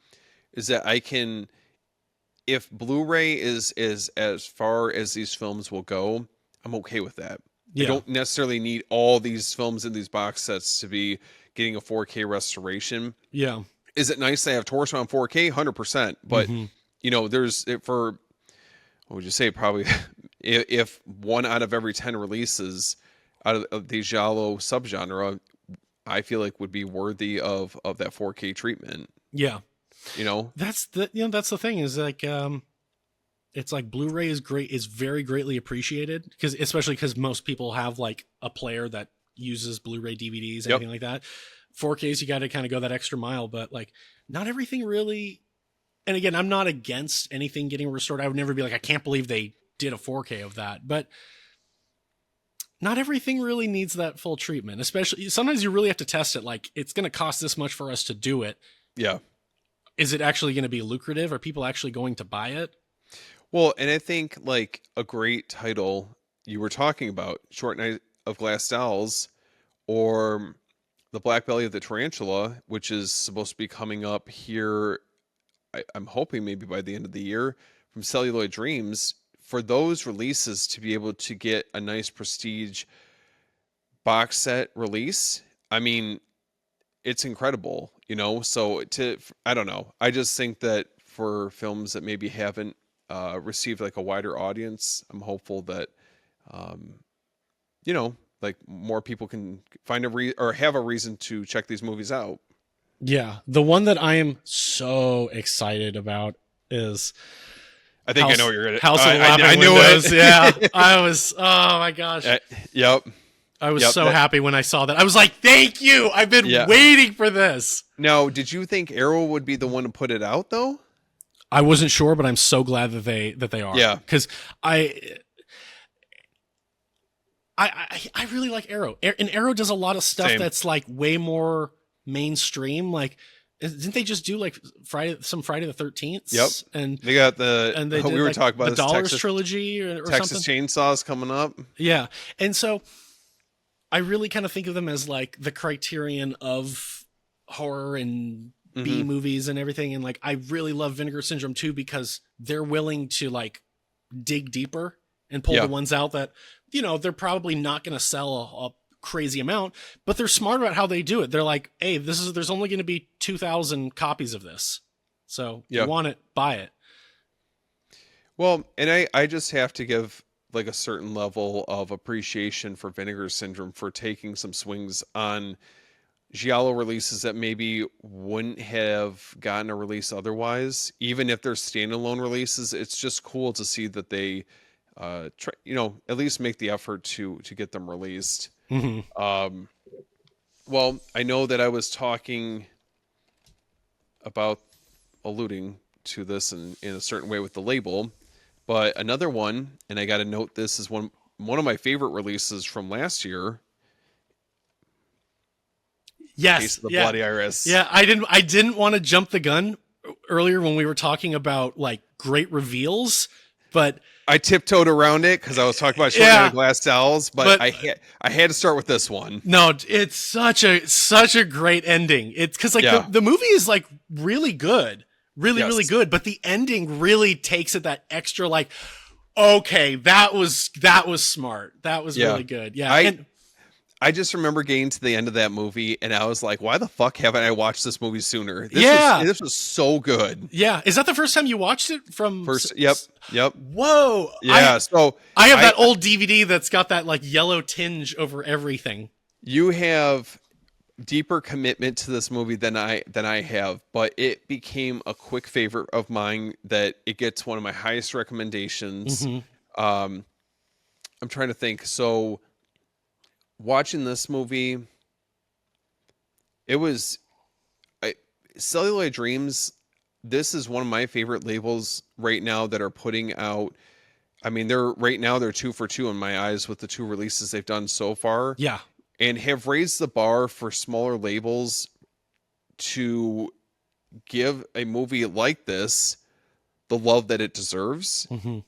is that I can, if Blu-ray is as far as these films will go, I'm okay with that. Yeah. I don't necessarily need all these films in these box sets to be getting a 4K restoration. Yeah. Is it nice to have Torso on 4K? 100%. But you know, what would you say? Probably if 1 out of every 10 releases out of the Giallo subgenre, I feel like would be worthy of that 4K treatment. Yeah. You know, that's the thing is like, it's like Blu-ray is very greatly appreciated especially because most people have like a player that uses Blu-ray DVDs, anything like that. 4Ks, you got to kind of go that extra mile, but like not everything really. And again, I'm not against anything getting restored. I would never be like, I can't believe they did a 4K of that, but not everything really needs that full treatment. Especially sometimes you really have to test it. Like, it's going to cost this much for us to do it. Yeah. Is it actually going to be lucrative? Are people actually going to buy it? Well, and I think like a great title you were talking about, Short Night of Glass Dolls, or The Black Belly of the Tarantula, which is supposed to be coming up here, I'm hoping maybe by the end of the year, from Celluloid Dreams. For those releases to be able to get a nice prestige box set release, I mean, it's incredible, you know? So I don't know. I just think that for films that maybe haven't received like a wider audience, I'm hopeful that, you know, like more people can find or have a reason to check these movies out. Yeah. The one that I am so excited about is I think I know what you're going to. House of Laughing I knew Windows. it. Yeah. I was, oh my gosh. Yep. I was so happy when I saw that. I was like, thank you. I've been waiting for this. Now, did you think Arrow would be the one to put it out though? I wasn't sure, but I'm so glad that they are. Yeah. Because I really like Arrow. And Arrow does a lot of stuff that's like way more mainstream. Like, didn't they just do like Friday the 13th? Yep. And they got we were talking about the Dollars trilogy or Texas something. Chainsaws coming up. Yeah. And so I really kind of think of them as like the Criterion of horror and B movies and everything. And like, I really love Vinegar Syndrome too, because they're willing to like dig deeper and pull the ones out that, you know, they're probably not going to sell a crazy amount, but they're smart about how they do it. They're like, hey, there's only going to be 2,000 copies of this. So you want it, buy it. Well, and I just have to give like a certain level of appreciation for Vinegar Syndrome for taking some swings on Giallo releases that maybe wouldn't have gotten a release otherwise. Even if they're standalone releases, it's just cool to see that they try, you know, at least make the effort to get them released. Well, I know that I was talking about alluding to this in a certain way with the label, But another one, and I got to note this is one of my favorite releases from last year, Case Yes, of the yeah, Bloody Iris. yeah. I didn't want to jump the gun earlier when we were talking about like great reveals, but I tiptoed around it because I was talking about Short Man yeah, of Glass Dolls, but but I had to start with this one. no, it's such a great ending. It's because like Yeah. the movie is like really good, really Yes. good, but the ending really takes it that extra like, okay, that was smart, that was Yeah. really good, yeah, I and I just remember getting to the end of that movie and I was like, why the fuck haven't I watched this movie sooner? yeah, This was so good. yeah. Is that the first time you watched it from? First, yep, yep. Whoa, Yeah, so I have I that old DVD that's got that like yellow tinge over everything. you have deeper commitment to this movie than I have, but it became a quick favorite of mine that it gets one of my highest recommendations. Hmm. Um, I'm trying to think. So watching this movie, it was I, Celluloid Dreams. This is one of my favorite labels right now that are putting out. I mean, they're 2 for 2 in my eyes with the 2 releases they've done so far, Yeah. and have raised the bar for smaller labels to give a movie like this the love that it deserves, Hmm.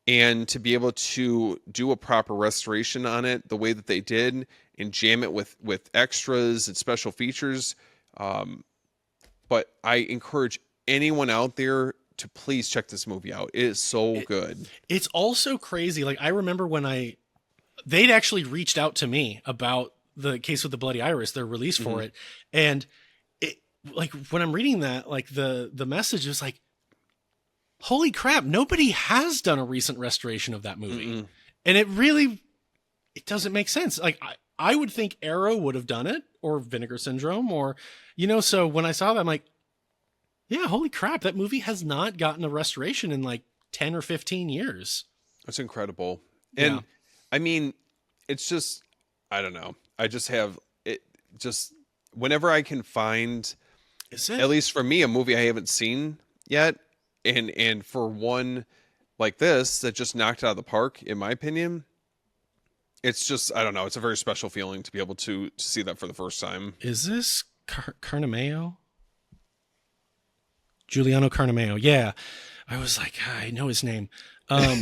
and to be able to do a proper restoration on it the way that they did and jam it with extras and special features. um, but I encourage anyone out there to please check this movie out. It is so It, good. it's also crazy. Like I remember when they'd actually reached out to me about the Case with the Bloody Iris, their release Hmm. for it, and it like when I'm reading that, like the message is like, holy crap, nobody has done a recent restoration of that movie, Mm-mm. and it doesn't make sense. Like I would think Arrow would have done it, or Vinegar Syndrome, or So when I saw that, I'm like, yeah, holy crap, that movie has not gotten a restoration in like 10 or 15 years. It's incredible. Yeah. And I mean, it's just, I don't know. I just have it just whenever I can find, Is at it? least for me, a movie I haven't seen yet, and for one like this that just knocked it out of the park, in my opinion, it's just, I don't know. It's a very special feeling to be able to see that for the first time. Is this Carnameo? Giuliano Carnameo. Yeah. I was like, I know his name. Um,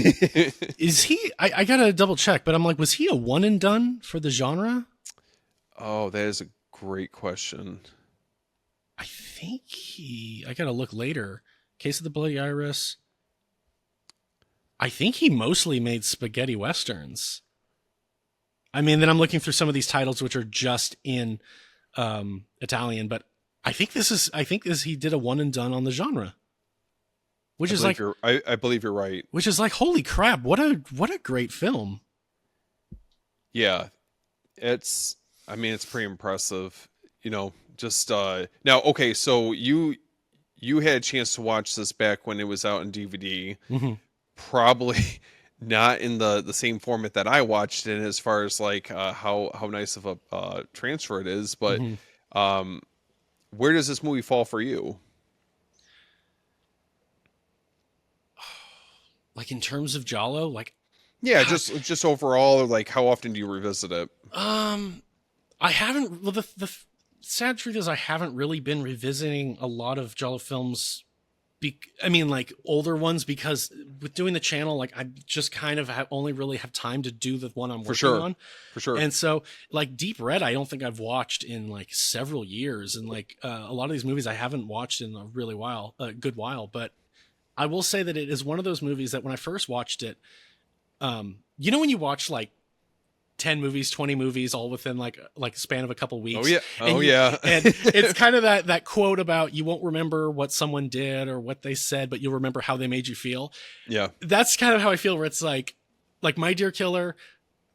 is he, I gotta double check, but I'm like, was he a one and done for the genre? Oh, that is a great question. I gotta look later. Case of the Bloody Iris. I think he mostly made spaghetti westerns. I mean, then I'm looking through some of these titles which are just in Italian, but I think this he did a one and done on the genre, which is like I believe you're right. holy crap, what a great film. Yeah, it's, I mean, it's pretty impressive, just now, okay, so you had a chance to watch this back when it was out on DVD, Hmm. probably not in the same format that I watched it, as far as like how nice of a transfer it is, but Hmm. um where does this movie fall for you? Like in terms of Giallo, like Yeah, God, just overall, like how often do you revisit it? um, I haven't. Well, the sad truth is I haven't really been revisiting a lot of Giallo films. I mean, like older ones, because with doing the channel, like I just kind of only really have time to do the one I'm For working sure, on. for sure. And so, like Deep Red, I don't think I've watched in like several years, and like a lot of these movies I haven't watched in a really while, a good while. But I will say that it is one of those movies that when I first watched it, when you watch like 10 movies, 20 movies all within like a span of a couple Oh weeks, yeah, and oh yeah. it's kind of that quote about you won't remember what someone did or what they said, but you'll remember how they made you feel. Yeah, That's kind of how I feel, where it's like My Dear Killer,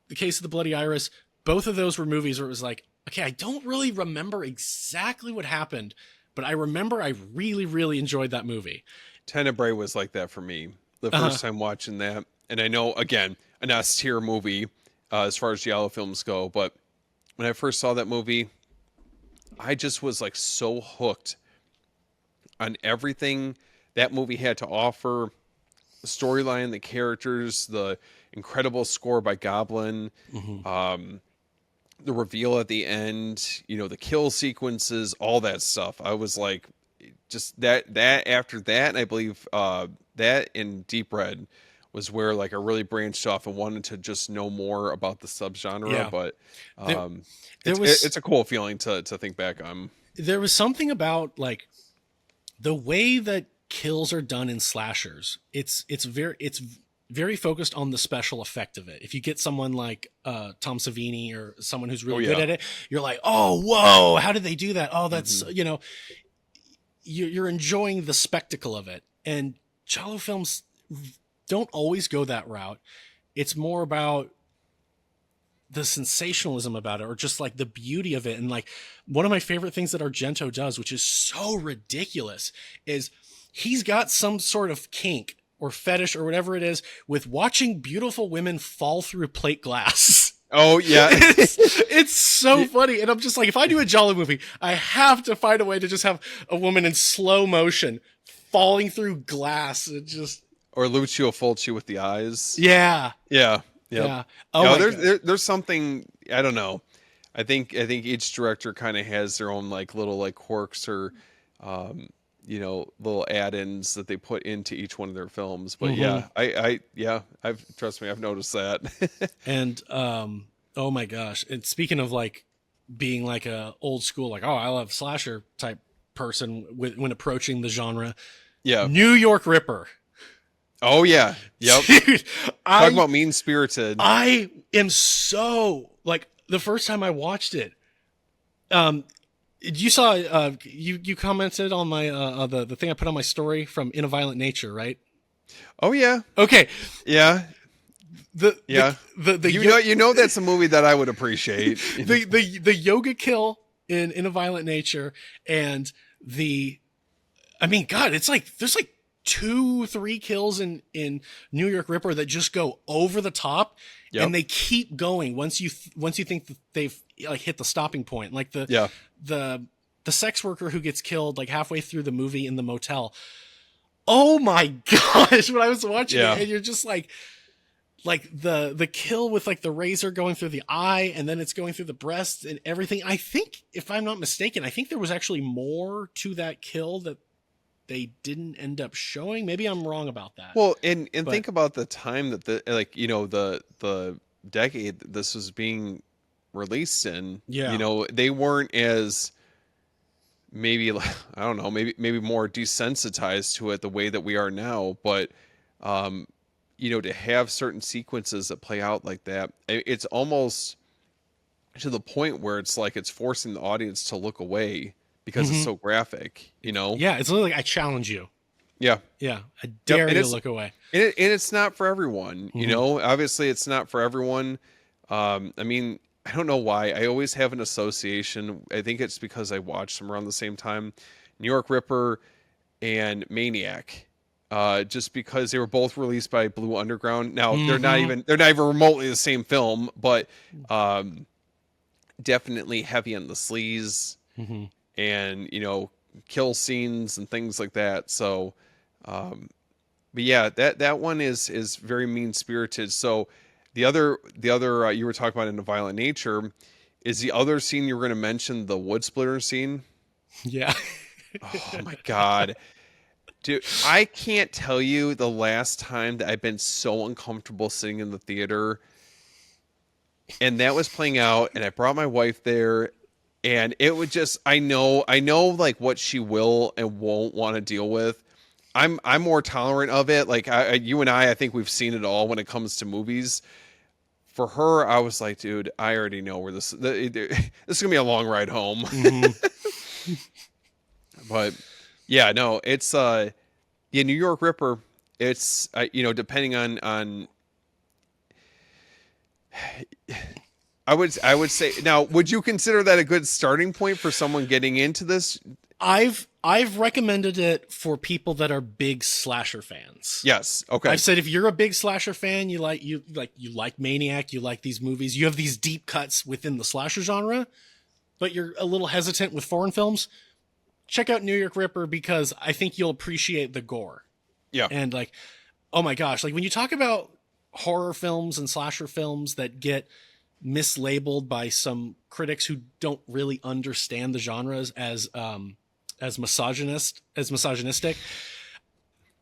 The Case of the Bloody Iris, both of those were movies where it was like, okay, I don't really remember exactly what happened, but I remember I really really enjoyed that movie. Tenebrae was like that for me the Uh-huh. first time watching that. And I know, again, an S tier movie as far as Giallo films go, but when I first saw that movie, I just was like so hooked on everything that movie had to offer. storyline, the characters, the incredible score by Goblin, Mm-hmm. the reveal at the end, the kill sequences, all that stuff. I was like, just that after that, I believe that in Deep Red was where like I really branched off and wanted to just know more about the subgenre. Yeah. But There, there it's was a cool feeling to think back on. there was something about like the way that kills are done in slashers. It's very focused on the special effect of it. If you get someone like Tom Savini or someone who's really good at it, you're like, oh, whoa, how did they do that? Oh, that's, you're enjoying the spectacle of it. And Giallo films don't always go that route. It's more about the sensationalism about it, or just like the beauty of it. And like one of my favorite things that Argento does, which is so ridiculous, is he's got some sort of kink or fetish or whatever it is with watching beautiful women fall through plate glass. Oh yeah. It's so funny. And I'm just like, if I do a Giallo movie, I have to find a way to just have a woman in slow motion falling through glass. It just, Or Lucio Fulci with the eyes. yeah. Yeah. Yep. Yeah. Oh, there's something, I don't know. I think each director kind of has their own like little like quirks or little add-ins that they put into each one of their films. But trust me, I've noticed that. And oh my gosh. And speaking of like being like a old school, like, oh, I love slasher type person when approaching the genre. Yeah. New York Ripper. Oh yeah. Yep. Dude, Talk about mean spirited. I am so like the first time I watched it. You saw you commented on my the thing I put on my story from In a Violent Nature, right? Oh yeah. Okay. Yeah. The you know that's a movie that I would appreciate. the yoga kill in A Violent Nature, and I mean, God, it's like there's like 2-3 kills in New York Ripper that just go over the top, and they keep going once you think that they've like hit the stopping point. Like the sex worker who gets killed like halfway through the movie in the motel. Oh my gosh, when I was watching it, and you're just like the kill with like the razor going through the eye, and then it's going through the breast and everything. I think, if I'm not mistaken, I think there was actually more to that kill that they didn't end up showing. Maybe I'm wrong about that. Well, and think about the time that the decade that this was being released in. Yeah. They weren't as maybe I don't know, maybe more desensitized to it the way that we are now, but to have certain sequences that play out like that, it's almost to the point where it's like it's forcing the audience to look away because it's so graphic, Yeah, it's literally like, I challenge you. Yeah. Yeah, I dare you to look away. And it's not for everyone, obviously it's not for everyone. I mean, I don't know why. I always have an association. I think it's because I watched them around the same time. New York Ripper and Maniac. Just because they were both released by Blue Underground. Now they're not even remotely the same film, but definitely heavy on the sleaze and kill scenes and things like that. So, but yeah, that one is very mean spirited. So the other you were talking about in A Violent Nature is the other scene you were going to mention, the wood splitter scene. Yeah. Oh my God. Dude, I can't tell you the last time that I've been so uncomfortable sitting in the theater, and that was playing out, and I brought my wife there, and it would just, I know like what she will and won't want to deal with. I'm more tolerant of it. Like you and I think we've seen it all when it comes to movies. For her, I was like, dude, I already know where this is gonna be a long ride home. But yeah, no, it's New York Ripper. It's depending on I would say, now, would you consider that a good starting point for someone getting into this? I've recommended it for people that are big slasher fans. Yes. Okay. I've said if you're a big slasher fan, you like Maniac, you like these movies, you have these deep cuts within the slasher genre, but you're a little hesitant with foreign films, check out New York Ripper, because I think you'll appreciate the gore. Yeah. And like, oh my gosh, like when you talk about horror films and slasher films that get mislabeled by some critics who don't really understand the genres as misogynistic.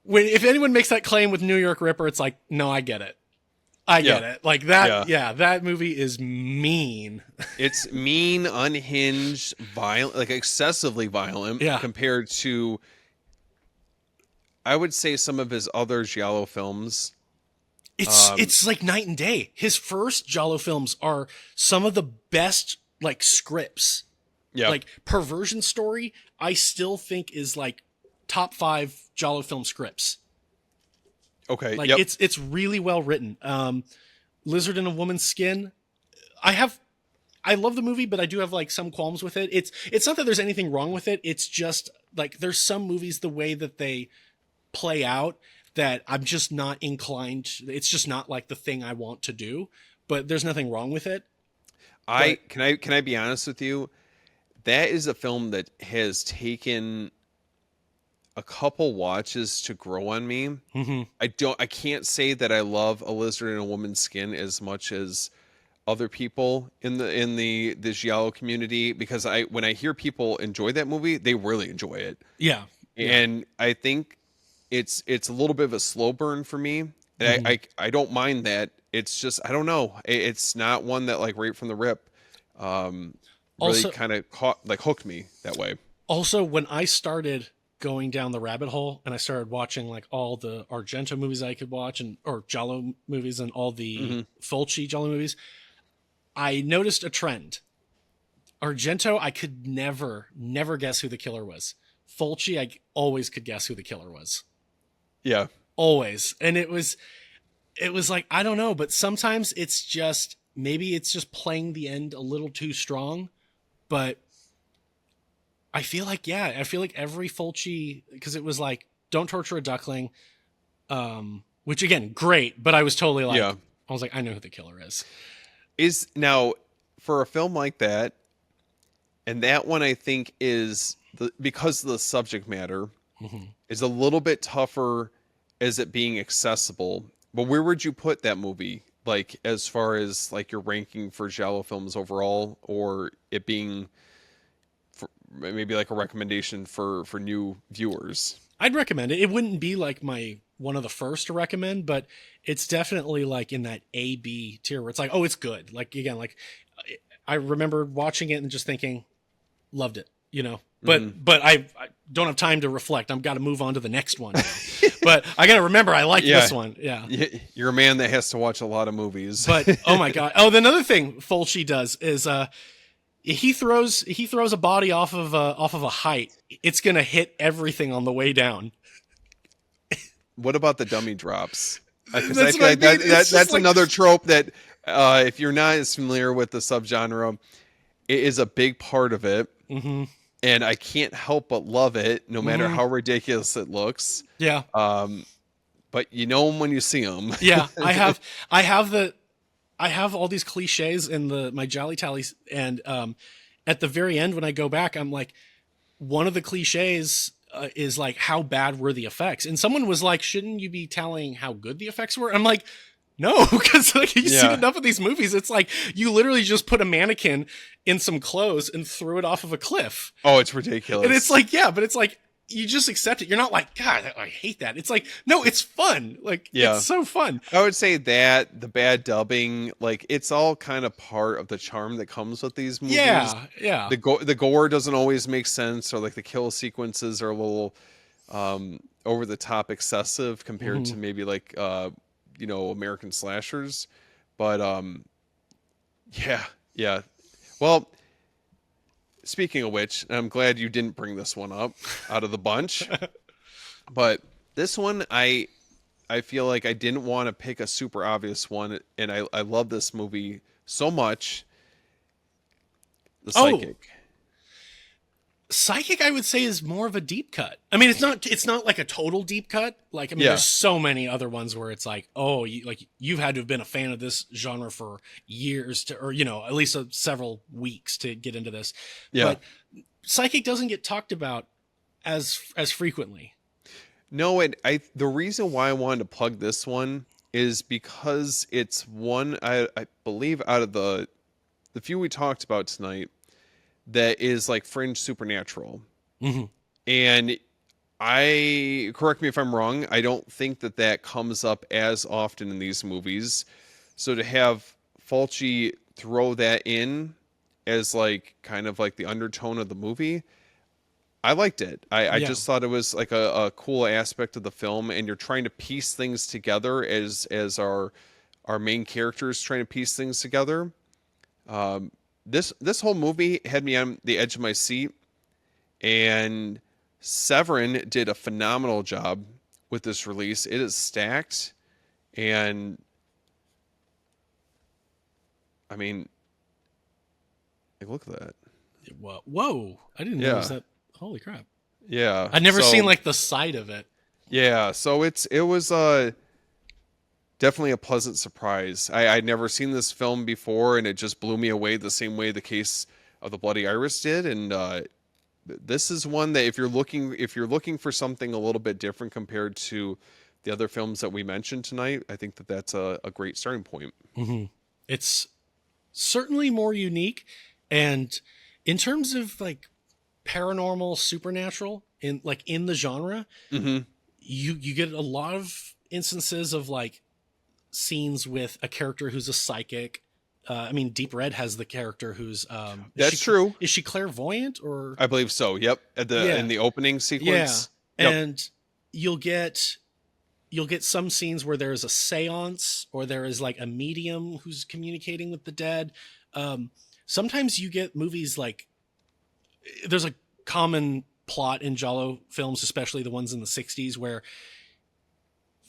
When if anyone makes that claim with New York Ripper, it's like, no, I get it. I get Yeah. it. Like that, Yeah. yeah, that movie is mean. It's mean, unhinged, violent, like excessively violent Yeah. compared to, I would say, some of his other Giallo films. It's like night and day. His first Giallo films are some of the best like scripts. Yeah. Like Perversion Story, I still think is like top 5 Giallo film scripts. Okay. Like Yep. it's really well written. Lizard in a Woman's Skin. I love the movie, but I do have like some qualms with it. It's not that there's anything wrong with it. It's just like there's some movies the way that they play out that I'm just not inclined. It's just not like the thing I want to do. But there's nothing wrong with it. Can I be honest with you? That is a film that has taken a couple watches to grow on me. Mm-hmm. I can't say that I love A Lizard in a Woman's Skin as much as other people in the Giallo community, because when I hear people enjoy that movie, they really enjoy it. Yeah. And I think it's a little bit of a slow burn for me. And Mhm. I don't mind that. It's just, I don't know. It's not one that like right from the rip really Also, kind of hooked me that way. also when I started going down the rabbit hole and I started watching like all the Argento movies I could watch or Giallo movies and all the Fulci Giallo movies, I noticed a trend. Argento, I could never guess who the killer was. Fulci, I always could guess who the killer was. Yeah. Always. And it was like, I don't know, but sometimes maybe it's just playing the end a little too strong, but I feel like every Fulci, because it was like, don't torture a duckling, which again, great, but I was totally like, Yeah. I was like, I know who the killer is. Is now for a film like that, and that one I think is because of the subject matter is a little bit tougher as it being accessible. But where would you put that movie? Like as far as like your ranking for Giallo films overall, or it being maybe like a recommendation for new viewers? I'd recommend it. It wouldn't be like my one of the first to recommend, but it's definitely like in that A B tier where it's like, oh, it's good. Like again, like I remember watching it and just thinking, loved it, you know. But I don't have time to reflect. I've got to move on to the next one. But I got to remember I like this one. Yeah. You're a man that has to watch a lot of movies. But oh my god. Oh, another thing Fulci does is he throws a body off of a height. It's gonna hit everything on the way down. What about the dummy drops? Because That's I feel like what I mean. It's that's just like- another trope that if you're not as familiar with the subgenre, it is a big part of it. Mm-hmm. And I can't help but love it, no matter how ridiculous it looks. Yeah. But you know them when you see them. Yeah. I have all these cliches in my Jolly Tallies, and at the very end when I go back, I'm like, one of the cliches is like, how bad were the effects? And someone was like, shouldn't you be telling how good the effects were? I'm like, no, because like you've seen enough of these movies. It's like you literally just put a mannequin in some clothes and threw it off of a cliff. Oh, it's ridiculous. And it's like, yeah, but it's like you just accept it. You're not like, God, I hate that. It's like, no, it's fun. Like, it's so fun. I would say that the bad dubbing, like it's all kind of part of the charm that comes with these movies. Yeah, yeah. The gore doesn't always make sense, or like the kill sequences are a little over the top, excessive compared to maybe like American slashers. But yeah. Well, speaking of which, I'm glad you didn't bring this one up out of the bunch. But this one, I feel like I didn't want to pick a super obvious one, and I love this movie so much. The Psychic. Psychic, I would say, is more of a deep cut. I mean, it's not like a total deep cut. Like, I mean, there's so many other ones where it's like, oh, you've had to have been a fan of this genre for years or at least several weeks to get into this. Yeah. But Psychic doesn't get talked about as frequently. No, the reason why I wanted to plug this one is because it's one I believe out of the few we talked about tonight that is like fringe supernatural. Hmm. And I correct me if I'm wrong, I don't think that comes up as often in these movies. So to have Fulci throw that in as like kind of like the undertone of the movie, I liked it. I Yeah. just thought it was like a cool aspect of the film, and you're trying to piece things together as our main characters trying to piece things together. Um, this whole movie had me on the edge of my seat, and Severin did a phenomenal job with this release. It is stacked, and I mean, like, look at that. Whoa. I didn't Yeah, notice that. Holy crap. yeah. I'd never So seen like the side of it. yeah, so it was definitely a pleasant surprise. I'd never seen this film before, and it just blew me away the same way the case of the Bloody Iris did. And this is one that if you're looking for something a little bit different compared to the other films that we mentioned tonight, I think that's a great starting point. Hmm. It's certainly more unique. And in terms of like paranormal, supernatural in the genre, Hmm. you get a lot of instances of like scenes with a character who's a psychic. I mean, Deep Red has the character who's That's true. Is she clairvoyant or I believe so. Yep. In yeah, the opening yeah, sequence. Yep. and you'll get some scenes where there's a seance or there is like a medium who's communicating with the dead. Sometimes you get movies like there's a common plot in Giallo films, especially the ones in the 60s, where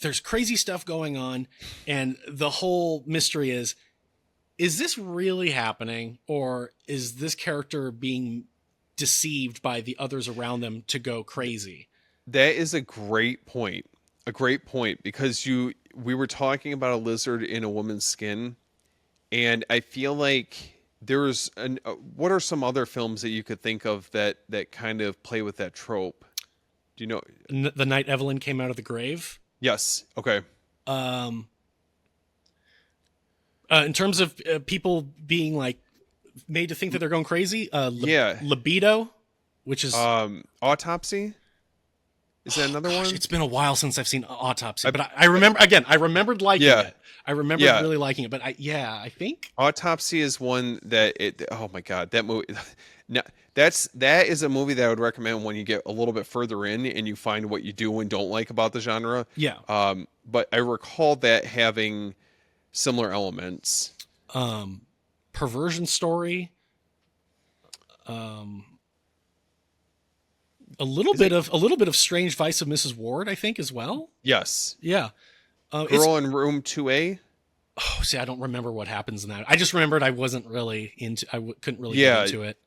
there's crazy stuff going on and the whole mystery is this really happening, or is this character being deceived by the others around them to go crazy? That is a great point. A great point, because we were talking about a lizard in a woman's skin, and I feel like there's what are some other films that you could think of that kind of play with that trope? Do you know? The night Evelyn came out of the grave. Yes. Okay. Um, in terms of people being like made to think that they're going crazy, Yeah. libido, which is Autopsy. Is that another gosh, one? it's been a while since I've seen Autopsy, but I remember again. I remembered liking Yeah. it. I remembered Yeah. really liking it, but I think Autopsy is one that oh my god, that movie. No, that is a movie that I would recommend when you get a little bit further in and you find what you do and don't like about the genre. yeah. But I recall that having similar elements. Perversion Story. A little bit of Strange Vice of Mrs. Ward, I think, as well. Yes. Yeah. Girl in Room 2A. Oh, see, I don't remember what happens in that. I just remembered I wasn't really into. Couldn't really Yeah. get into it.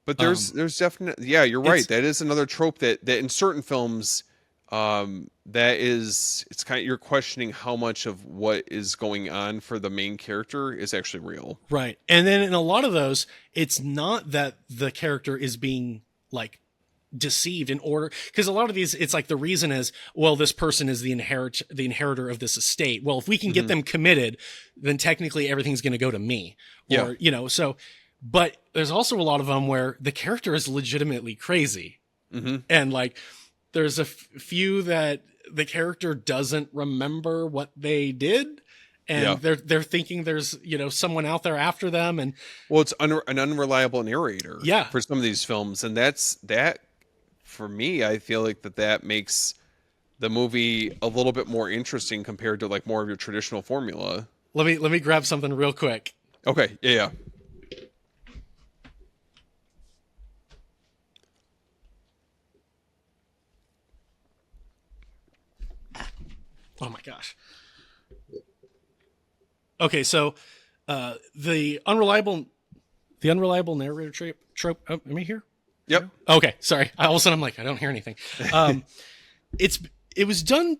But there's definitely, yeah, you're right. That is another trope that in certain films, it's kind of, you're questioning how much of what is going on for the main character is actually real. Right. And then in a lot of those, it's not that the character is being like deceived in order, because a lot of these, it's like the reason is, well, this person is the inheritor of this estate. Well, if we can get them committed, then technically everything's going to go to me. Or, so, but there's also a lot of them where the character is legitimately crazy. Mm-hmm. And like, there's a few that the character doesn't remember what they did. And they're thinking there's, someone out there after them. And well, it's an unreliable narrator Yeah. for some of these films. And that for me, I feel like that makes the movie a little bit more interesting compared to like more of your traditional formula. let me grab something real quick. Okay. Yeah. Oh my gosh. Okay, so the unreliable narrator trope. Oh, am I here? Yep. Okay, sorry. All of a sudden I'm like, I don't hear anything. It was done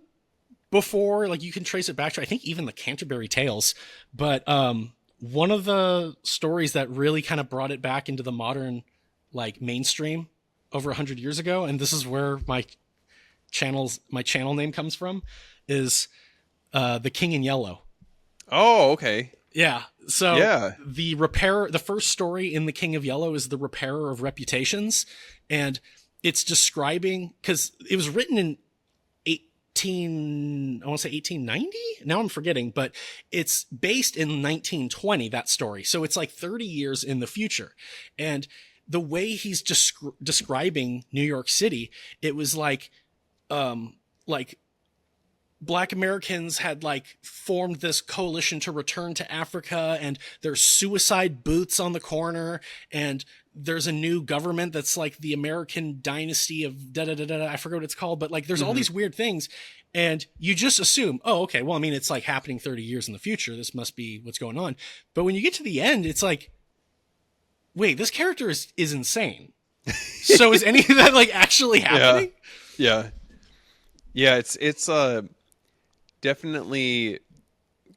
before, like you can trace it back to I think even the Canterbury Tales, but one of the stories that really kind of brought it back into the modern like mainstream over 100 years ago, and this is where my channel name comes from, is The King in Yellow. Oh, okay. Yeah. So Yeah. the first story in The King of Yellow is The Repairer of Reputations. And it's describing, because it was written in I want to say 1890. Now I'm forgetting, but it's based in 1920, that story. So it's like 30 years in the future. And the way he's describing New York City, it was like Black Americans had like formed this coalition to return to Africa, and there's suicide booths on the corner, and there's a new government that's like the American dynasty of da da da da. I forget what it's called, but like there's all these weird things, and you just assume, oh, okay, well, I mean, it's like happening 30 years in the future. This must be what's going on. But when you get to the end, it's like, wait, this character is insane. So is any of that like actually happening? Yeah. It's definitely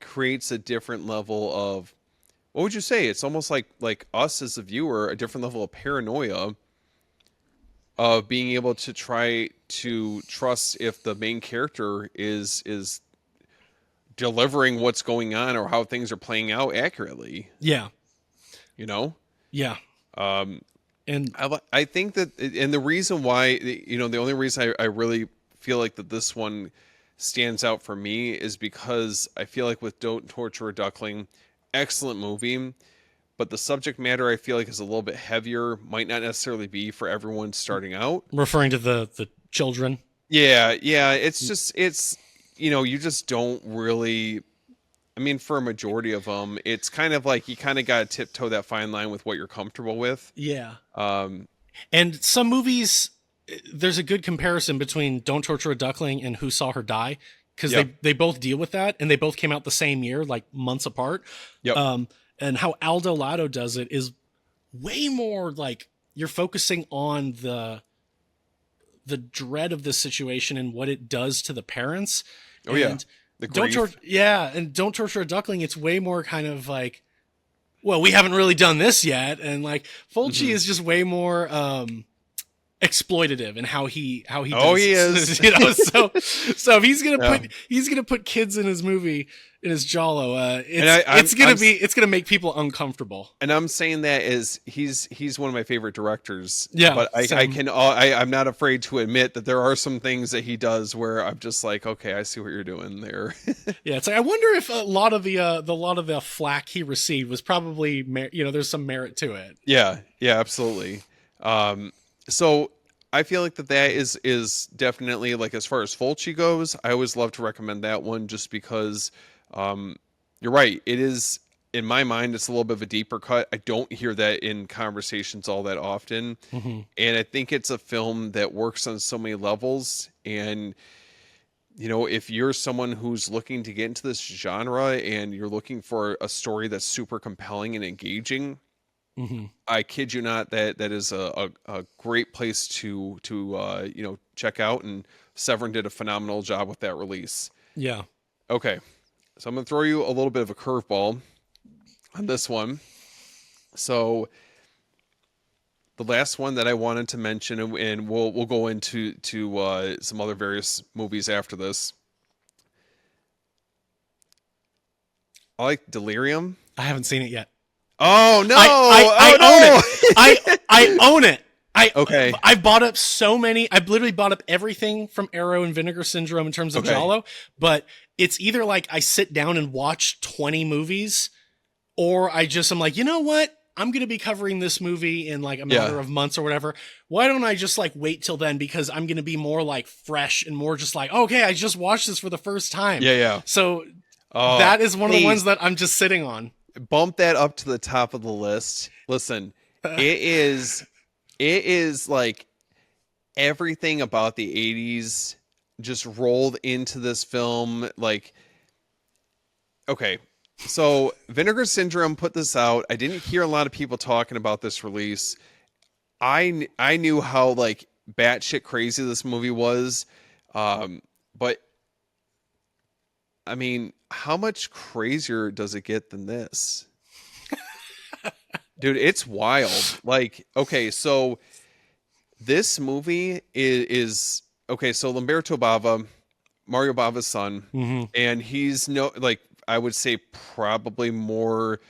creates a different level of, what would you say? It's almost like us as a viewer, a different level of paranoia of being able to try to trust if the main character is delivering what's going on or how things are playing out accurately. Yeah. You know? Yeah. And I think that, and the reason why, the only reason I really feel like that this one stands out for me is because I feel like with Don't Torture a Duckling, excellent movie, but the subject matter I feel like is a little bit heavier, might not necessarily be for everyone starting out. referring to the children. Yeah, it's you just don't really, I mean, for a majority of them, it's kind of like you kind of got to tiptoe that fine line with what you're comfortable with. Yeah. And some movies, there's a good comparison between Don't Torture a Duckling and Who Saw Her Die, because they both deal with that, and they both came out the same year, like months apart. Yep. And how Aldo Lado does it is way more like you're focusing on the dread of the situation and what it does to the parents. Oh, yeah. The grief. And Don't Torture a Duckling, it's way more kind of like, well, we haven't really done this yet, and like Fulci is just way more exploitative in how he does. Oh, he is. So if he's gonna put kids in his movie, in his Giallo, it's gonna make people uncomfortable. And I'm saying that is he's one of my favorite directors. Yeah, but I'm not afraid to admit that there are some things that he does where I'm just like, okay, I see what you're doing there. Yeah, it's like I wonder if a lot of the flack he received was probably there's some merit to it. Yeah, absolutely. So I feel like that is definitely, like, as far as Fulci goes, I always love to recommend that one just because you're right. It is, in my mind, it's a little bit of a deeper cut. I don't hear that in conversations all that often. Mm-hmm. And I think it's a film that works on so many levels. And, if you're someone who's looking to get into this genre and you're looking for a story that's super compelling and engaging, mm-hmm. I kid you not, that is a great place to check out, and Severin did a phenomenal job with that release. Yeah. Okay, so I'm gonna throw you a little bit of a curveball on this one. So the last one that I wanted to mention, and we'll go into some other various movies after this. I like Delirium. I haven't seen it yet. Oh no! I own it. Okay. I've bought up so many. I've literally bought up everything from Arrow and Vinegar Syndrome in terms of Giallo. But it's either like I sit down and watch 20 movies, or I'm like, you know what? I'm going to be covering this movie in like a matter of months or whatever. Why don't I just like wait till then? Because I'm going to be more like fresh and more just like, okay, I just watched this for the first time. Yeah. So that is one of the ones that I'm just sitting on. Bump that up to the top of the list. Listen, it is like everything about the 80s just rolled into this film. Like, okay, so Vinegar Syndrome put this out. I didn't hear a lot of people talking about this release. I knew how like batshit crazy this movie was, but I mean, how much crazier does it get than this? Dude, it's wild. Like, okay, so this movie is okay, so Lamberto Bava, Mario Bava's son, Hmm. and he's no like I would say probably more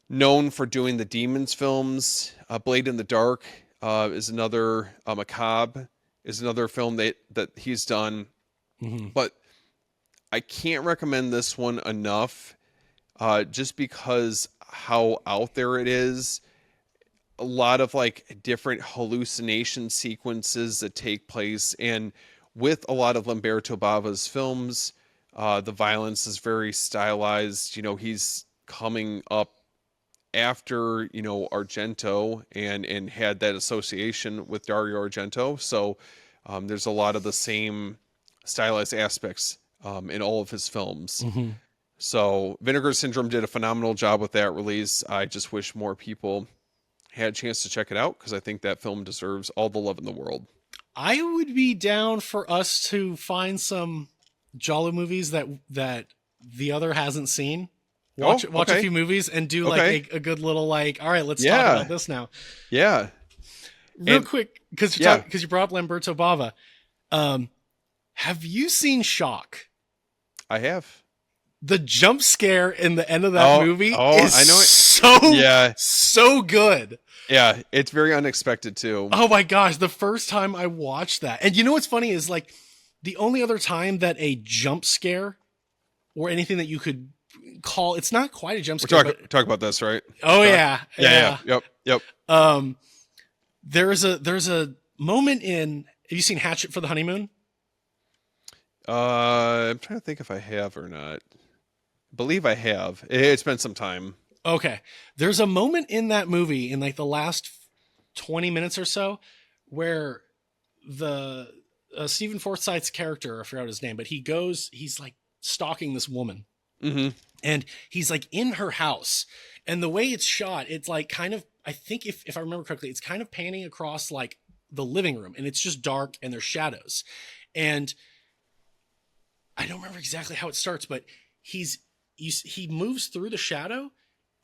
known for doing the Demons films. Blade in the Dark is another Macabre is another film that he's done, Hmm. but I can't recommend this one enough, just because how out there it is. A lot of like different hallucination sequences that take place, and with a lot of Lamberto Bava's films, the violence is very stylized. He's coming up after Argento, and had that association with Dario Argento, so there's a lot of the same stylized aspects in all of his films. Hmm. So Vinegar Syndrome did a phenomenal job with that release. I just wish more people had a chance to check it out, because I think that film deserves all the love in the world. I would be down for us to find some Giallo movies that the other hasn't seen. Oh, Watch a okay. few movies and do like Okay. a good little like, all right, let's talk Yeah. about this now. Yeah. Real And quick, because yeah, you brought up Lamberto Bava. Have you seen Shock? I have. The jump scare in the end of that Oh, movie oh, is I know it. Yeah. so good. Yeah. It's very unexpected too. Oh my gosh, the first time I watched that. And you know what's funny is like the only other time that a jump scare or anything that you could call, it's not quite a jump We're scare, talking talk about this, right? oh Chuck? yeah, Yeah. Yep. Yep. Um, there's a moment in. Have you seen Hatchet for the Honeymoon? I'm trying to think if I have or not. Believe I have. It's been some time. Okay, there's a moment in that movie in like the last 20 minutes or so where the Stephen Forsythe's character, I forgot his name, but he's like stalking this woman, Mm-hmm. and he's like in her house, and the way it's shot, it's like kind of, I think if I remember correctly, it's kind of panning across like the living room, and it's just dark and there's shadows, and I don't remember exactly how it starts, but he moves through the shadow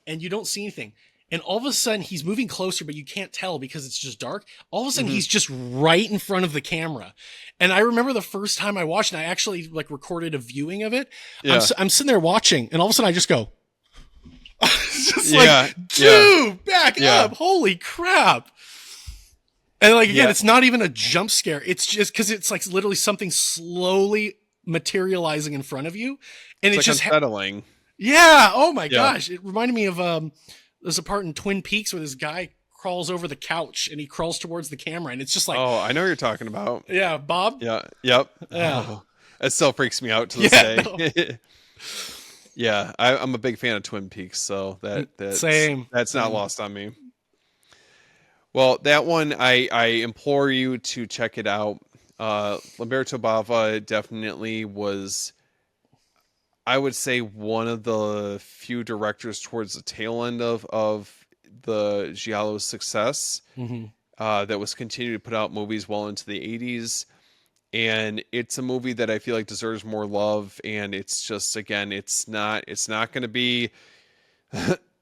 and you don't see anything. And all of a sudden he's moving closer, but you can't tell because it's just dark. All of a sudden Mm-hmm. he's just right in front of the camera. And I remember the first time I watched, and I actually like recorded a viewing of it. Yeah. I'm sitting there watching, and all of a sudden I just go, it's just Yeah. like, dude, back Yeah. up. Holy crap. And like, again, Yeah. it's not even a jump scare. It's just because it's like literally something slowly materializing in front of you. And It's it's like just, unsettling. yeah. Oh my Yeah. gosh. It reminded me of, there's a part in Twin Peaks where this guy crawls over the couch and he crawls towards the camera. And it's just like, Oh, I know what you're talking about. yeah, Bob. Yeah. Yep. Yeah. Oh, that still freaks me out to this Yeah, day. Yeah, I'm a big fan of Twin Peaks, so that's Same. not lost on me. Well, that one I implore you to check it out. Lamberto Bava definitely was, I would say, one of the few directors towards the tail end of the Giallo's success, Mm-hmm. that was continuing to put out movies well into the 80s. And it's a movie that I feel like deserves more love. And it's just, again, it's not going to be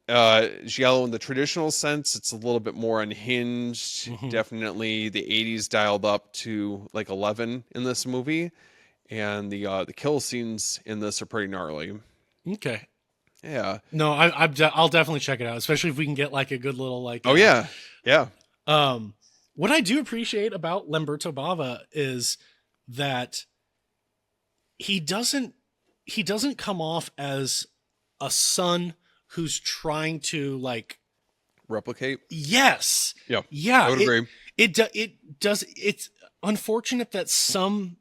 Giallo in the traditional sense. It's a little bit more unhinged. Mm-hmm. Definitely the 80s dialed up to like 11 in this movie. And the kill scenes in this are pretty gnarly. Okay. Yeah. No, I'll definitely check it out, especially if we can get like a good little like. Oh yeah. Yeah. What I do appreciate about Lamberto Bava is that he doesn't come off as a son who's trying to like, Replicate. yes, Yeah. yeah, I would agree. it does. It's unfortunate that some,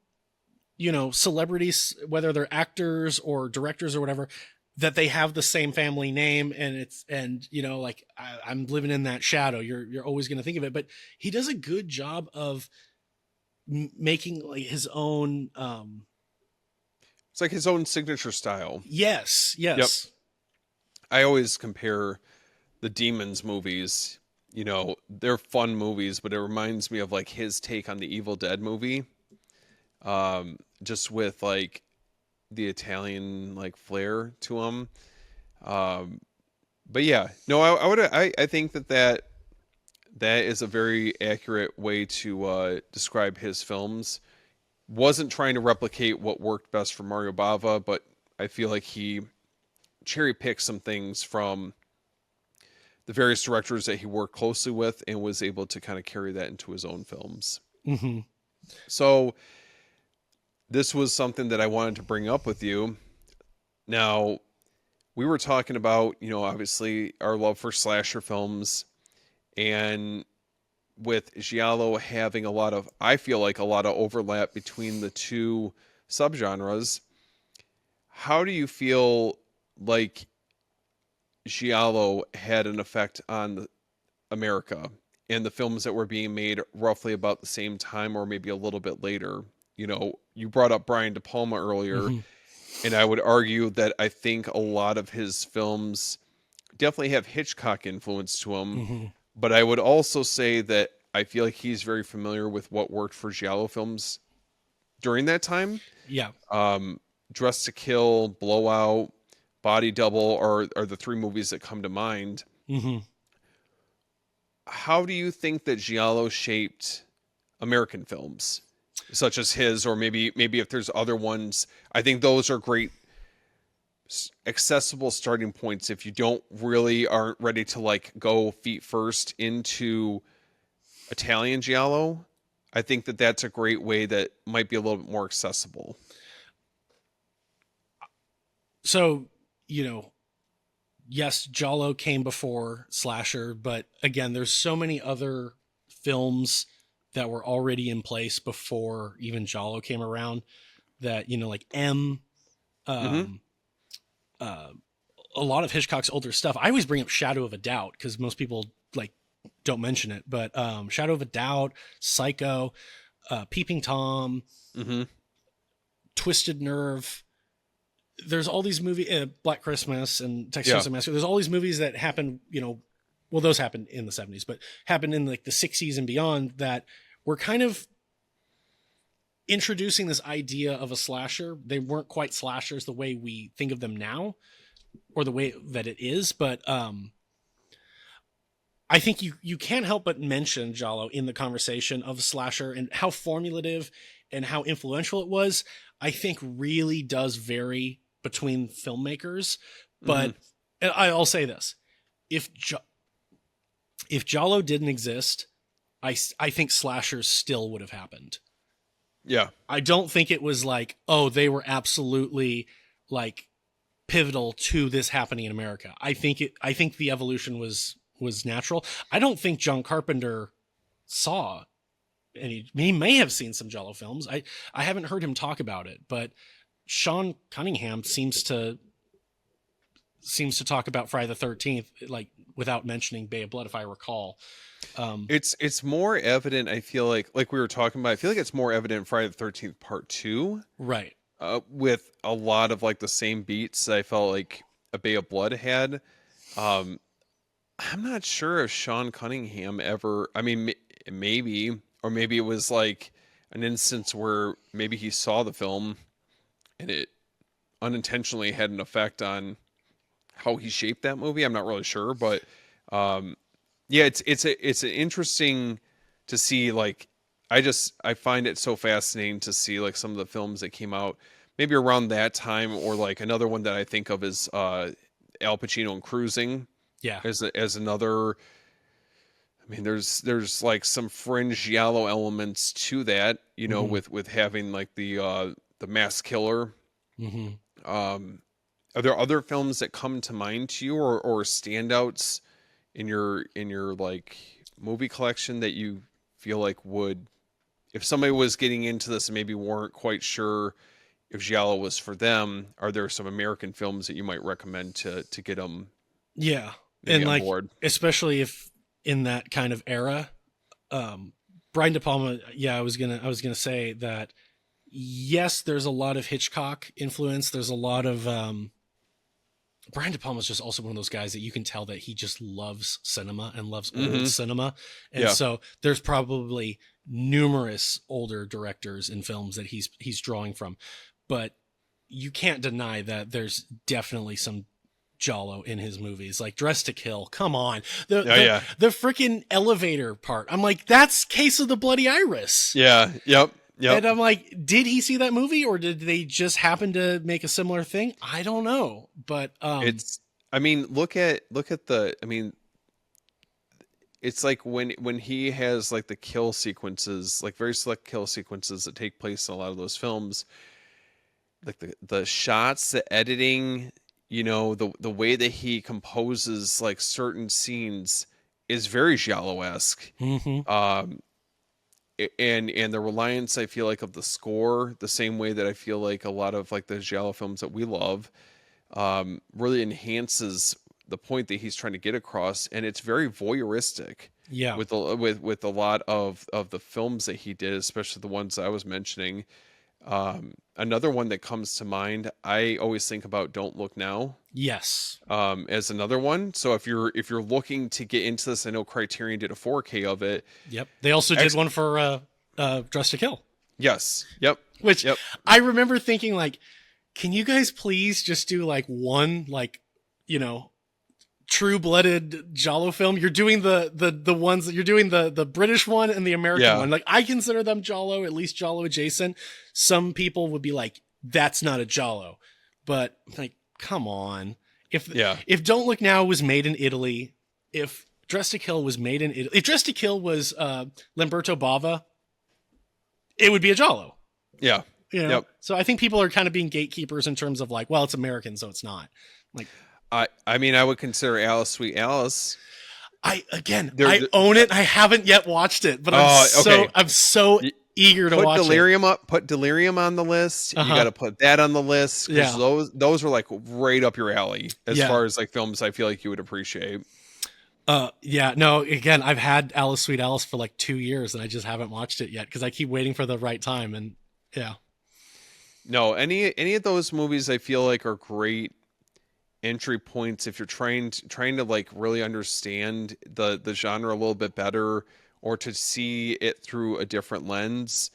celebrities, whether they're actors or directors or whatever, that they have the same family name, and like I'm living in that shadow. You're always going to think of it, but he does a good job of making like his own. It's like his own signature style. Yes. I always compare the Demons movies. They're fun movies, but it reminds me of like his take on the Evil Dead movie. Just with like the Italian like flair to them. But yeah, no, I think that is a very accurate way to describe his films. wasn't trying to replicate what worked best for Mario Bava, but I feel like he cherry picked some things from the various directors that he worked closely with and was able to kind of carry that into his own films. Mm-hmm. So this was something that I wanted to bring up with you. Now, we were talking about, obviously our love for slasher films, and with Giallo having I feel like a lot of overlap between the two subgenres. How do you feel like Giallo had an effect on America and the films that were being made roughly about the same time or maybe a little bit later? You brought up Brian De Palma earlier, Mm-hmm. and I would argue that I think a lot of his films definitely have Hitchcock influence to them, Mm-hmm. but I would also say that I feel like he's very familiar with what worked for Giallo films during that time. Yeah. Dress to Kill, Blowout, Body Double are the three movies that come to mind. Mm-hmm. How do you think that Giallo shaped American films, such as his, or maybe if there's other ones? I think those are great, accessible starting points if you aren't ready to like go feet first into Italian Giallo. I think that that's a great way that might be a little bit more accessible. So, yes, Giallo came before slasher, but again, there's so many other films that were already in place before even Giallo came around that, like M, Mm-hmm. um, uh, a lot of Hitchcock's older stuff. I always bring up Shadow of a Doubt because most people like don't mention it, but Shadow of a Doubt, Psycho, Peeping Tom, Mm-hmm. Twisted Nerve. There's all these movies, Black Christmas and Texas Yeah. Chainsaw Massacre. There's all these movies that happened, well, those happened in the 70s, but happened in like the 60s and beyond that were kind of introducing this idea of a slasher. They weren't quite slashers the way we think of them now or the way that it is, but I think you can't help but mention Giallo in the conversation of slasher and how formulative and how influential it was. I think really does vary between filmmakers, but Mm-hmm. and I'll say this: if Giallo didn't exist, I think slashers still would have happened. Yeah. I don't think it was like, oh, they were absolutely like pivotal to this happening in America. I think the evolution was natural. I don't think John Carpenter saw any. He may have seen some Giallo films. I haven't heard him talk about it, but Sean Cunningham seems to talk about Friday the 13th like without mentioning Bay of Blood, if I recall. It's more evident. I feel like we were talking about. I feel like it's more evident in Friday the 13th Part 2, Right. with a lot of like the same beats I felt like A Bay of Blood had. Um, I'm not sure if Sean Cunningham ever. I mean, maybe, or maybe it was like an instance where maybe he saw the film and it unintentionally had an effect on how he shaped that movie. I'm not really sure, but um, yeah, it's an interesting to see. Like, I find it so fascinating to see like some of the films that came out maybe around that time, or like another one that I think of is Al Pacino and Cruising Yeah. as another. I mean, there's like some fringe Giallo elements to that, Mm-hmm. with having like the mass killer. Mm-hmm. Um, are there other films that come to mind to you, or standouts in your like movie collection that you feel like would, if somebody was getting into this and maybe weren't quite sure if Giallo was for them, are there some American films that you might recommend to get them Yeah. maybe And on like, board? especially if in that kind of era, um, Brian De Palma, yeah, I was gonna say that yes, there's a lot of Hitchcock influence. There's a lot of Brian De Palma is just also one of those guys that you can tell that he just loves cinema and loves old Mm-hmm. cinema. And Yeah. so there's probably numerous older directors and films that he's drawing from. But you can't deny that there's definitely some Giallo in his movies, like Dress to Kill. Come on, the Oh the yeah. the freaking elevator part. I'm like, that's Case of the Bloody Iris. Yeah. Yep. And Yep. I'm like, did he see that movie or did they just happen to make a similar thing? I don't know. But It's, I mean, look at the, I mean, it's like when he has like the kill sequences, like very select kill sequences that take place in a lot of those films, like the shots, the editing, the way that he composes like certain scenes is very Giallo-esque. mhm. Um, and the reliance I feel like of the score, the same way that I feel like a lot of like the Giallo films that we love, really enhances the point that he's trying to get across, and it's very voyeuristic Yeah. with a lot of the films that he did, especially the ones I was mentioning. Another one that comes to mind, I always think about Don't Look Now, Yes. as another one. So if you're looking to get into this, I know Criterion did a 4K of it. Yep. They also did Ex- one for Dress to Kill, yes, yep, which yep, I remember thinking like, can you guys please just do like one like, you know, true-blooded Giallo film? You're doing the ones that you're doing the British one and the American yeah, one. Like I consider them Giallo, at least Giallo adjacent. Some people would be like, that's not a Giallo, but like, come on. If yeah, if Don't Look Now was made in Italy, if Dress to Kill was made in Italy, if Dress to Kill was Lamberto Bava, it would be a Giallo. yeah, You know, yep. so I think people are kind of being gatekeepers in terms of like, well, it's American, so it's not. Like, I mean, I would consider Alice Sweet Alice. I own it. I haven't yet watched it, but Okay. I'm so eager to Put watch Delirium up. Put Delirium on the list. it. Uh You huh. got to put that on the list because Yeah. those are like right up your alley as Yeah. far as like films I feel like you would appreciate. Yeah. No. Again, I've had Alice Sweet Alice for like 2 years, and I just haven't watched it yet because I keep waiting for the right time. And yeah. No, any of those movies I feel like are great entry points if you're trying to like really understand the genre a little bit better or to see it through a different lens.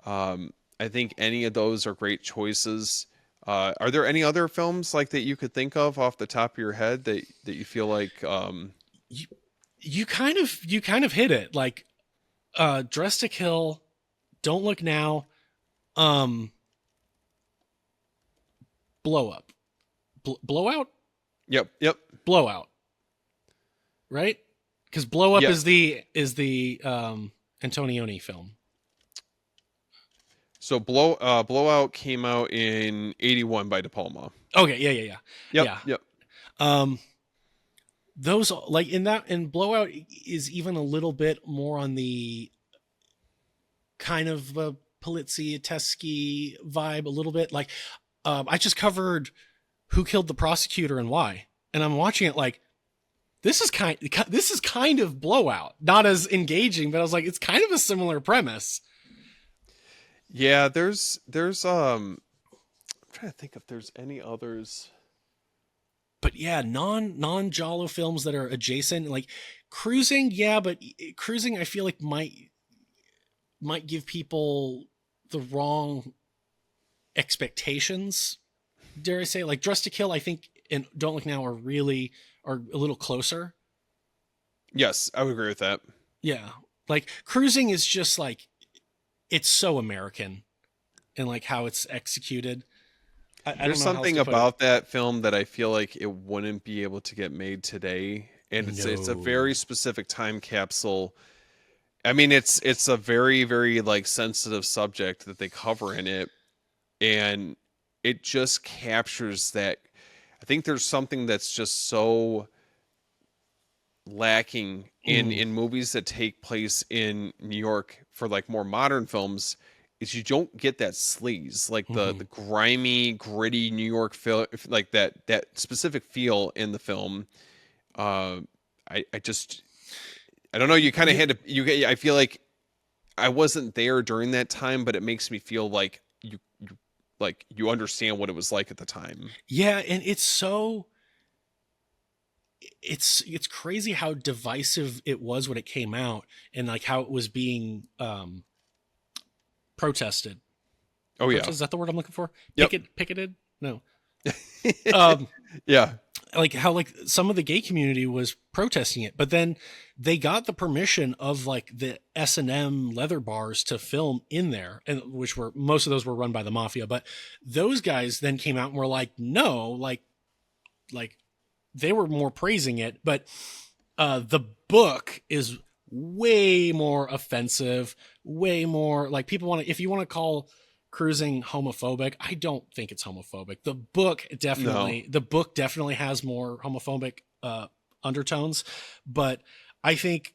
I think any of those are great choices. Are there any other films like that you could think of off the top of your head that you feel like You you kind of hit it like Dress to Kill, Don't Look Now, um, Blow Up, Blowout, yep, Blowout, right? Because Blow Up yeah. is the Antonioni film. So Blowout came out in 81 by De Palma. Okay, yeah. Yep, Yeah. yep. Um, those like in that and Blowout is even a little bit more on the kind of Polizia-tesque vibe, a little bit. Like, I just covered Who Killed the Prosecutor and Why, and I'm watching it like this is kind of Blowout, not as engaging, but I was like, it's kind of a similar premise. Yeah, there's I'm trying to think if there's any others. But yeah, non Giallo films that are adjacent, like Cruising, yeah, but Cruising I feel like might give people the wrong expectations. Dare I say, like Dress to Kill, I think, and Don't Look Now are a little closer. Yes, I would agree with that. Yeah, like Cruising is just like it's so American and like how it's executed. I don't There's know how else something to put it. about that film that I feel like it wouldn't be able to get made today, and it's a No. very specific time capsule. I mean, it's a very very like sensitive subject that they cover in it, and it just captures that. I think there's something that's just so lacking Mm. in movies that take place in New York for like more modern films is you don't get that sleaze, like Hmm. the grimy, gritty New York feel, like that specific feel in the film. Uh, I just I don't know. You kind of Yeah, had to. I feel like I wasn't there during that time, but it makes me feel like you like you understand what it was like at the time. yeah, and it's crazy how divisive it was when it came out and like how it was being protested. Oh yeah. Protest, is that the word I'm looking for? Yep. Picketed? No. Um Yeah. like how like some of the gay community was protesting it, but then they got the permission of like the S&M leather bars to film in there, and which were, most of those were run by the mafia, but those guys then came out and were like, no, like they were more praising it, but the book is way more offensive, way more like, people want to, if you want to call cruising homophobic, I don't think it's homophobic. No. The book definitely has more homophobic undertones, but I think,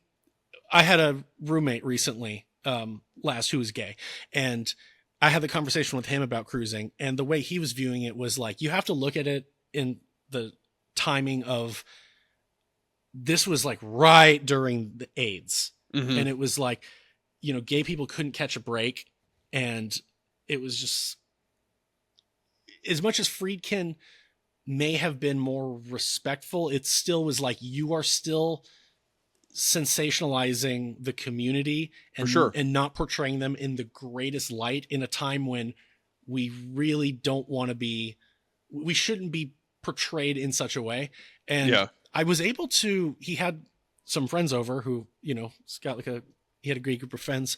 I had a roommate recently, last, who was gay, and I had the conversation with him about cruising, and the way he was viewing it was like, you have to look at it in the timing of, this was like right during the AIDS. Hmm. And it was like, gay people couldn't catch a break. And it was just, as much as Friedkin may have been more respectful, it still was like, you are still sensationalizing the community For and sure. not portraying them in the greatest light in a time when we really don't want to be, we shouldn't be portrayed in such a way. And Yeah. I was able to, he had some friends over who, he's got he had a great group of friends.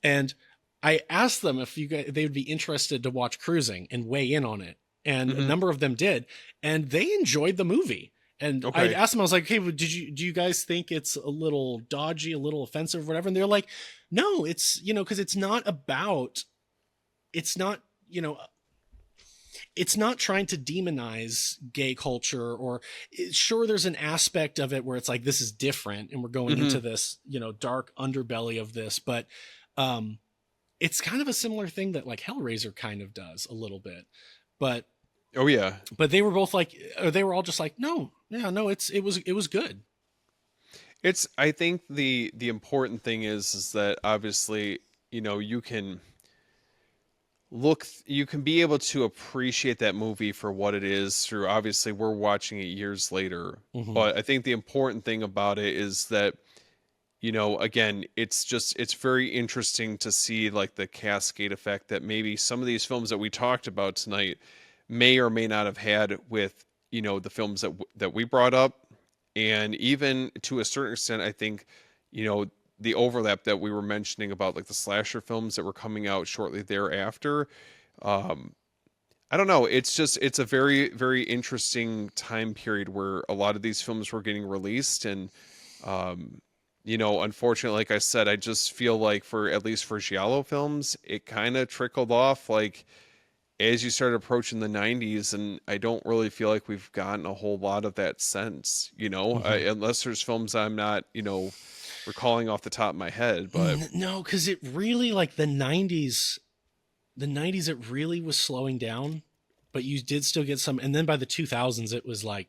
And I asked them if they would be interested to watch Cruising and weigh in on it. And a Hmm. number of them did. And they enjoyed the movie. And I Okay. asked them, I was like, hey, do you guys think it's a little dodgy, a little offensive, whatever? And they're like, no, it's, cause it's not about, it's not, it's not trying to demonize gay culture, or sure, there's an aspect of it where it's like, this is different and we're going Hmm. into this, dark underbelly of this, but it's kind of a similar thing that like Hellraiser kind of does a little bit, but Oh yeah. they were both like, or they were all just like, no, yeah, no, it was good. It's, I think the important thing is that obviously, you can you can be able to appreciate that movie for what it is through, obviously we're watching it years later. Mm-hmm. But I think the important thing about it is that, again, it's very interesting to see like the cascade effect that maybe some of these films that we talked about tonight may or may not have had with, the films that we brought up. And even to a certain extent, I think, the overlap that we were mentioning about like the slasher films that were coming out shortly thereafter. Um, I don't know. It's a very, very interesting time period where a lot of these films were getting released. And, unfortunately, like I said, I just feel like at least for Giallo films, it kind of trickled off like as you start approaching the 90s. And I don't really feel like we've gotten a whole lot of that sense, Mm-hmm. unless there's films I'm not, recalling off the top of my head. But No, because it really, like the 90s, it really was slowing down, but you did still get some. And then by the 2000s, it was like,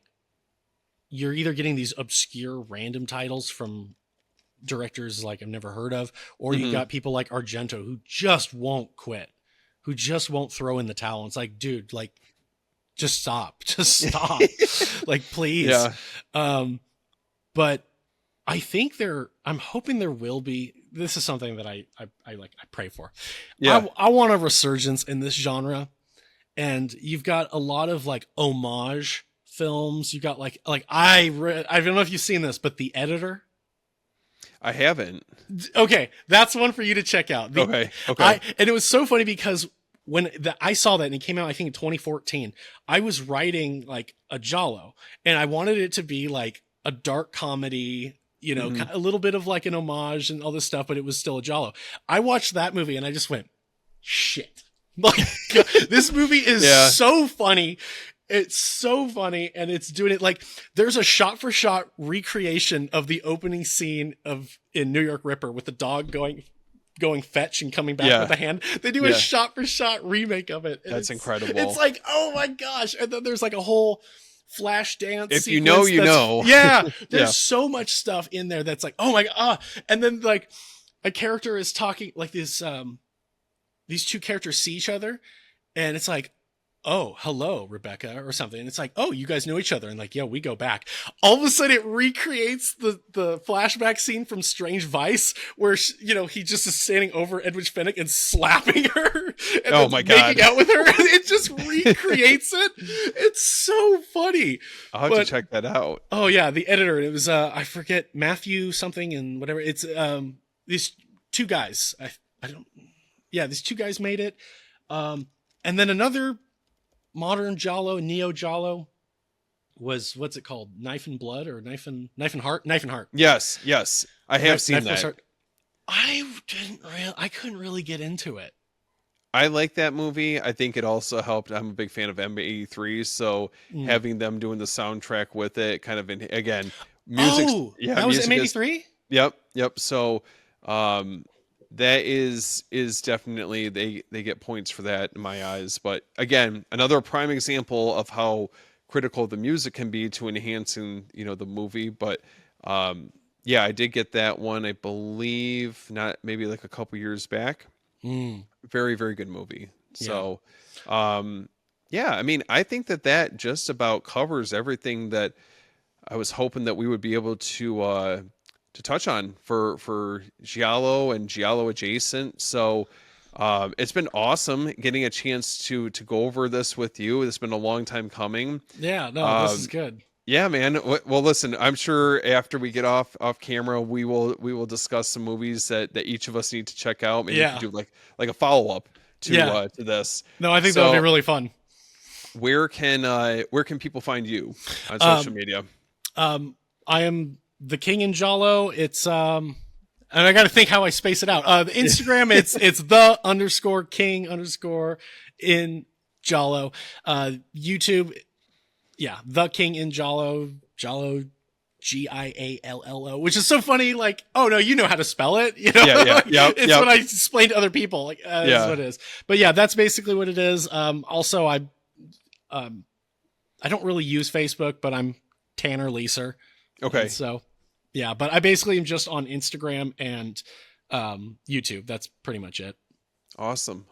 you're either getting these obscure random titles from directors like I've never heard of, or you mhm. got people like Argento who just won't quit, who just won't throw in the towel. It's like, dude, like, just stop, just stop, like, please. Yeah, But I think I'm hoping there will be, this is something that I like, I pray for. yeah. I want a resurgence in this genre. And you've got a lot of like homage films. You got I don't know if you've seen this, but The Editor. I haven't. Okay, that's one for you to check out. Okay, okay. And it was so funny because when I saw that and it came out, I think in 2014, I was writing like a Giallo, and I wanted it to be like a dark comedy, Mhm. a little bit of like an homage and all this stuff, but it was still a Giallo. I watched that movie and I just went, shit. Like, this movie is Yeah, so funny. It's so funny, and it's doing it like, there's a shot for shot recreation of the opening scene in New York Ripper with the dog going fetch and coming back yeah, with a hand. They do a yeah. shot for shot remake of it. And That's it's incredible. like, oh my gosh. And then there's like a whole flash dance If you know, sequence. you know. Yeah. Yeah. There's so much stuff in there that's like, oh my god. And then like a character is talking like this, these two characters see each other, and it's like, oh, hello, Rebecca, or something. And it's like, oh, you guys know each other. And like, yeah, we go back. All of a sudden it recreates the flashback scene from Strange Vice where, he just is standing over Edwidge Fenwick and slapping her and Oh my God. making out with her. It just recreates it. It's so funny. I'll have to check that out. Oh yeah. The editor, it was, I forget, Matthew something and whatever. It's, these two guys, these two guys made it. And then another modern Giallo, Neo Giallo, was, what's it called? Knife and Blood or Knife and Heart? Knife and Heart. Yes. I have seen that. I couldn't really get into it. I like that movie. I think it also helped. I'm a big fan of M83, so having them doing the soundtrack with it, kind of again, music. Oh, yeah, that was M83. Yep. So, that is definitely, they get points for that in my eyes. But again, another prime example of how critical the music can be to enhancing, the movie. But yeah, I did get that one, I believe, not maybe like a couple years back. Very, very good movie. Yeah. So yeah, I mean, I think that just about covers everything that I was hoping that we would be able to touch on for Giallo and Giallo adjacent. So it's been awesome getting a chance to go over this with you. It's been a long time coming. Yeah, no, this is good. Yeah, man. Well, listen, I'm sure after we get off camera, we will discuss some movies that each of us need to check out. Maybe we can do like a follow up to this. No, I think that'll be really fun. Where can people find you on social media? I am TheKingInGiallo. It's and I got to think how I space it out. The Instagram, it's the_king_in_Giallo. YouTube, TheKingInGiallo, Giallo, Giallo, which is so funny. Like, oh no, you know how to spell it. It's what I explain to other people. Like, that's what it is. But yeah, that's basically what it is. Also, I don't really use Facebook, but I'm Tanner Leeser. Okay. And so, yeah, but I basically am just on Instagram and YouTube. That's pretty much it. Awesome.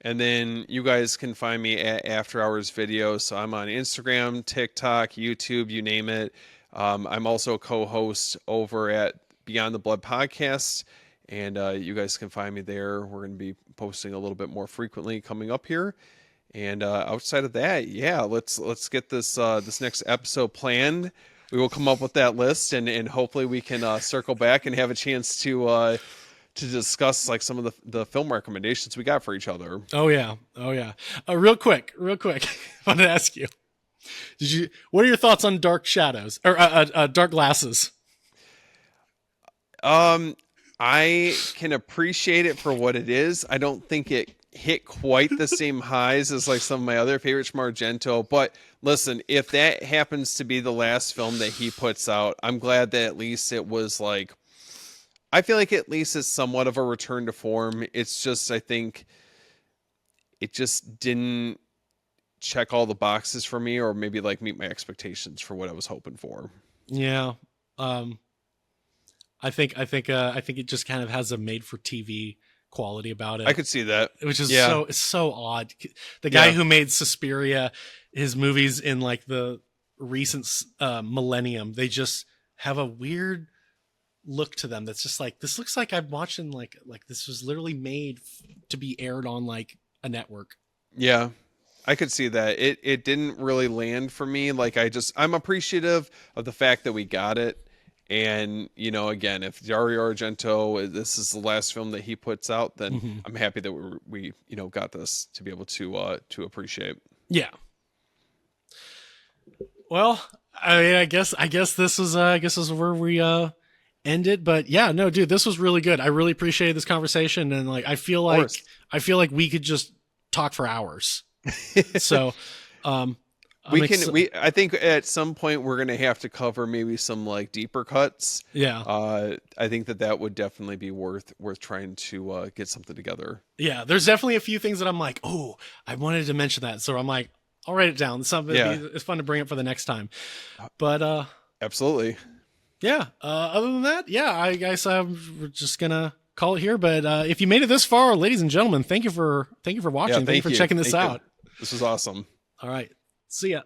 And then you guys can find me at After Hours Videos. So I'm on Instagram, TikTok, YouTube, you name it. I'm also a co-host over at Beyond the Blood podcast, and you guys can find me there. We're going to be posting a little bit more frequently coming up here. And outside of that, let's get this next episode planned. We will come up with that list, and hopefully we can circle back and have a chance to discuss like some of the film recommendations we got for each other. Oh yeah. Real quick, I want to ask you: what are your thoughts on Dark Shadows or Dark Glasses? I can appreciate it for what it is. I don't think it hit quite the same highs as like some of my other favorites from Argento, but listen, if that happens to be the last film that he puts out, I'm glad that at least it was like, I feel like at least it's somewhat of a return to form. It's just, I think it just didn't check all the boxes for me, or maybe like meet my expectations for what I was hoping for. Yeah. I think it just kind of has a made for TV quality about it. I could see that, which is so odd. The guy who made Suspiria, his movies in like the recent millennium, they just have a weird look to them that's just like, this looks like I'm watching like this was literally made to be aired on like a network. Yeah, I could see that. It didn't really land for me. Like I'm appreciative of the fact that we got it. And, again, if Dario Argento, this is the last film that he puts out, then I'm happy that we got this to be able to appreciate. Yeah. Well, I mean, I guess this is where we end it. But yeah, no, dude, this was really good. I really appreciated this conversation, and like I feel like we could just talk for hours. So, I think at some point we're going to have to cover maybe some like deeper cuts. Yeah. I think that would definitely be worth trying to get something together. Yeah. There's definitely a few things that I'm like, oh, I wanted to mention that. So I'm like, I'll write it down. It's fun to bring it for the next time. But, absolutely. Yeah. Other than that, I guess we're just going to call it here. But, if you made it this far, ladies and gentlemen, thank you for watching. Thank you for checking this out. This was awesome. All right. See ya.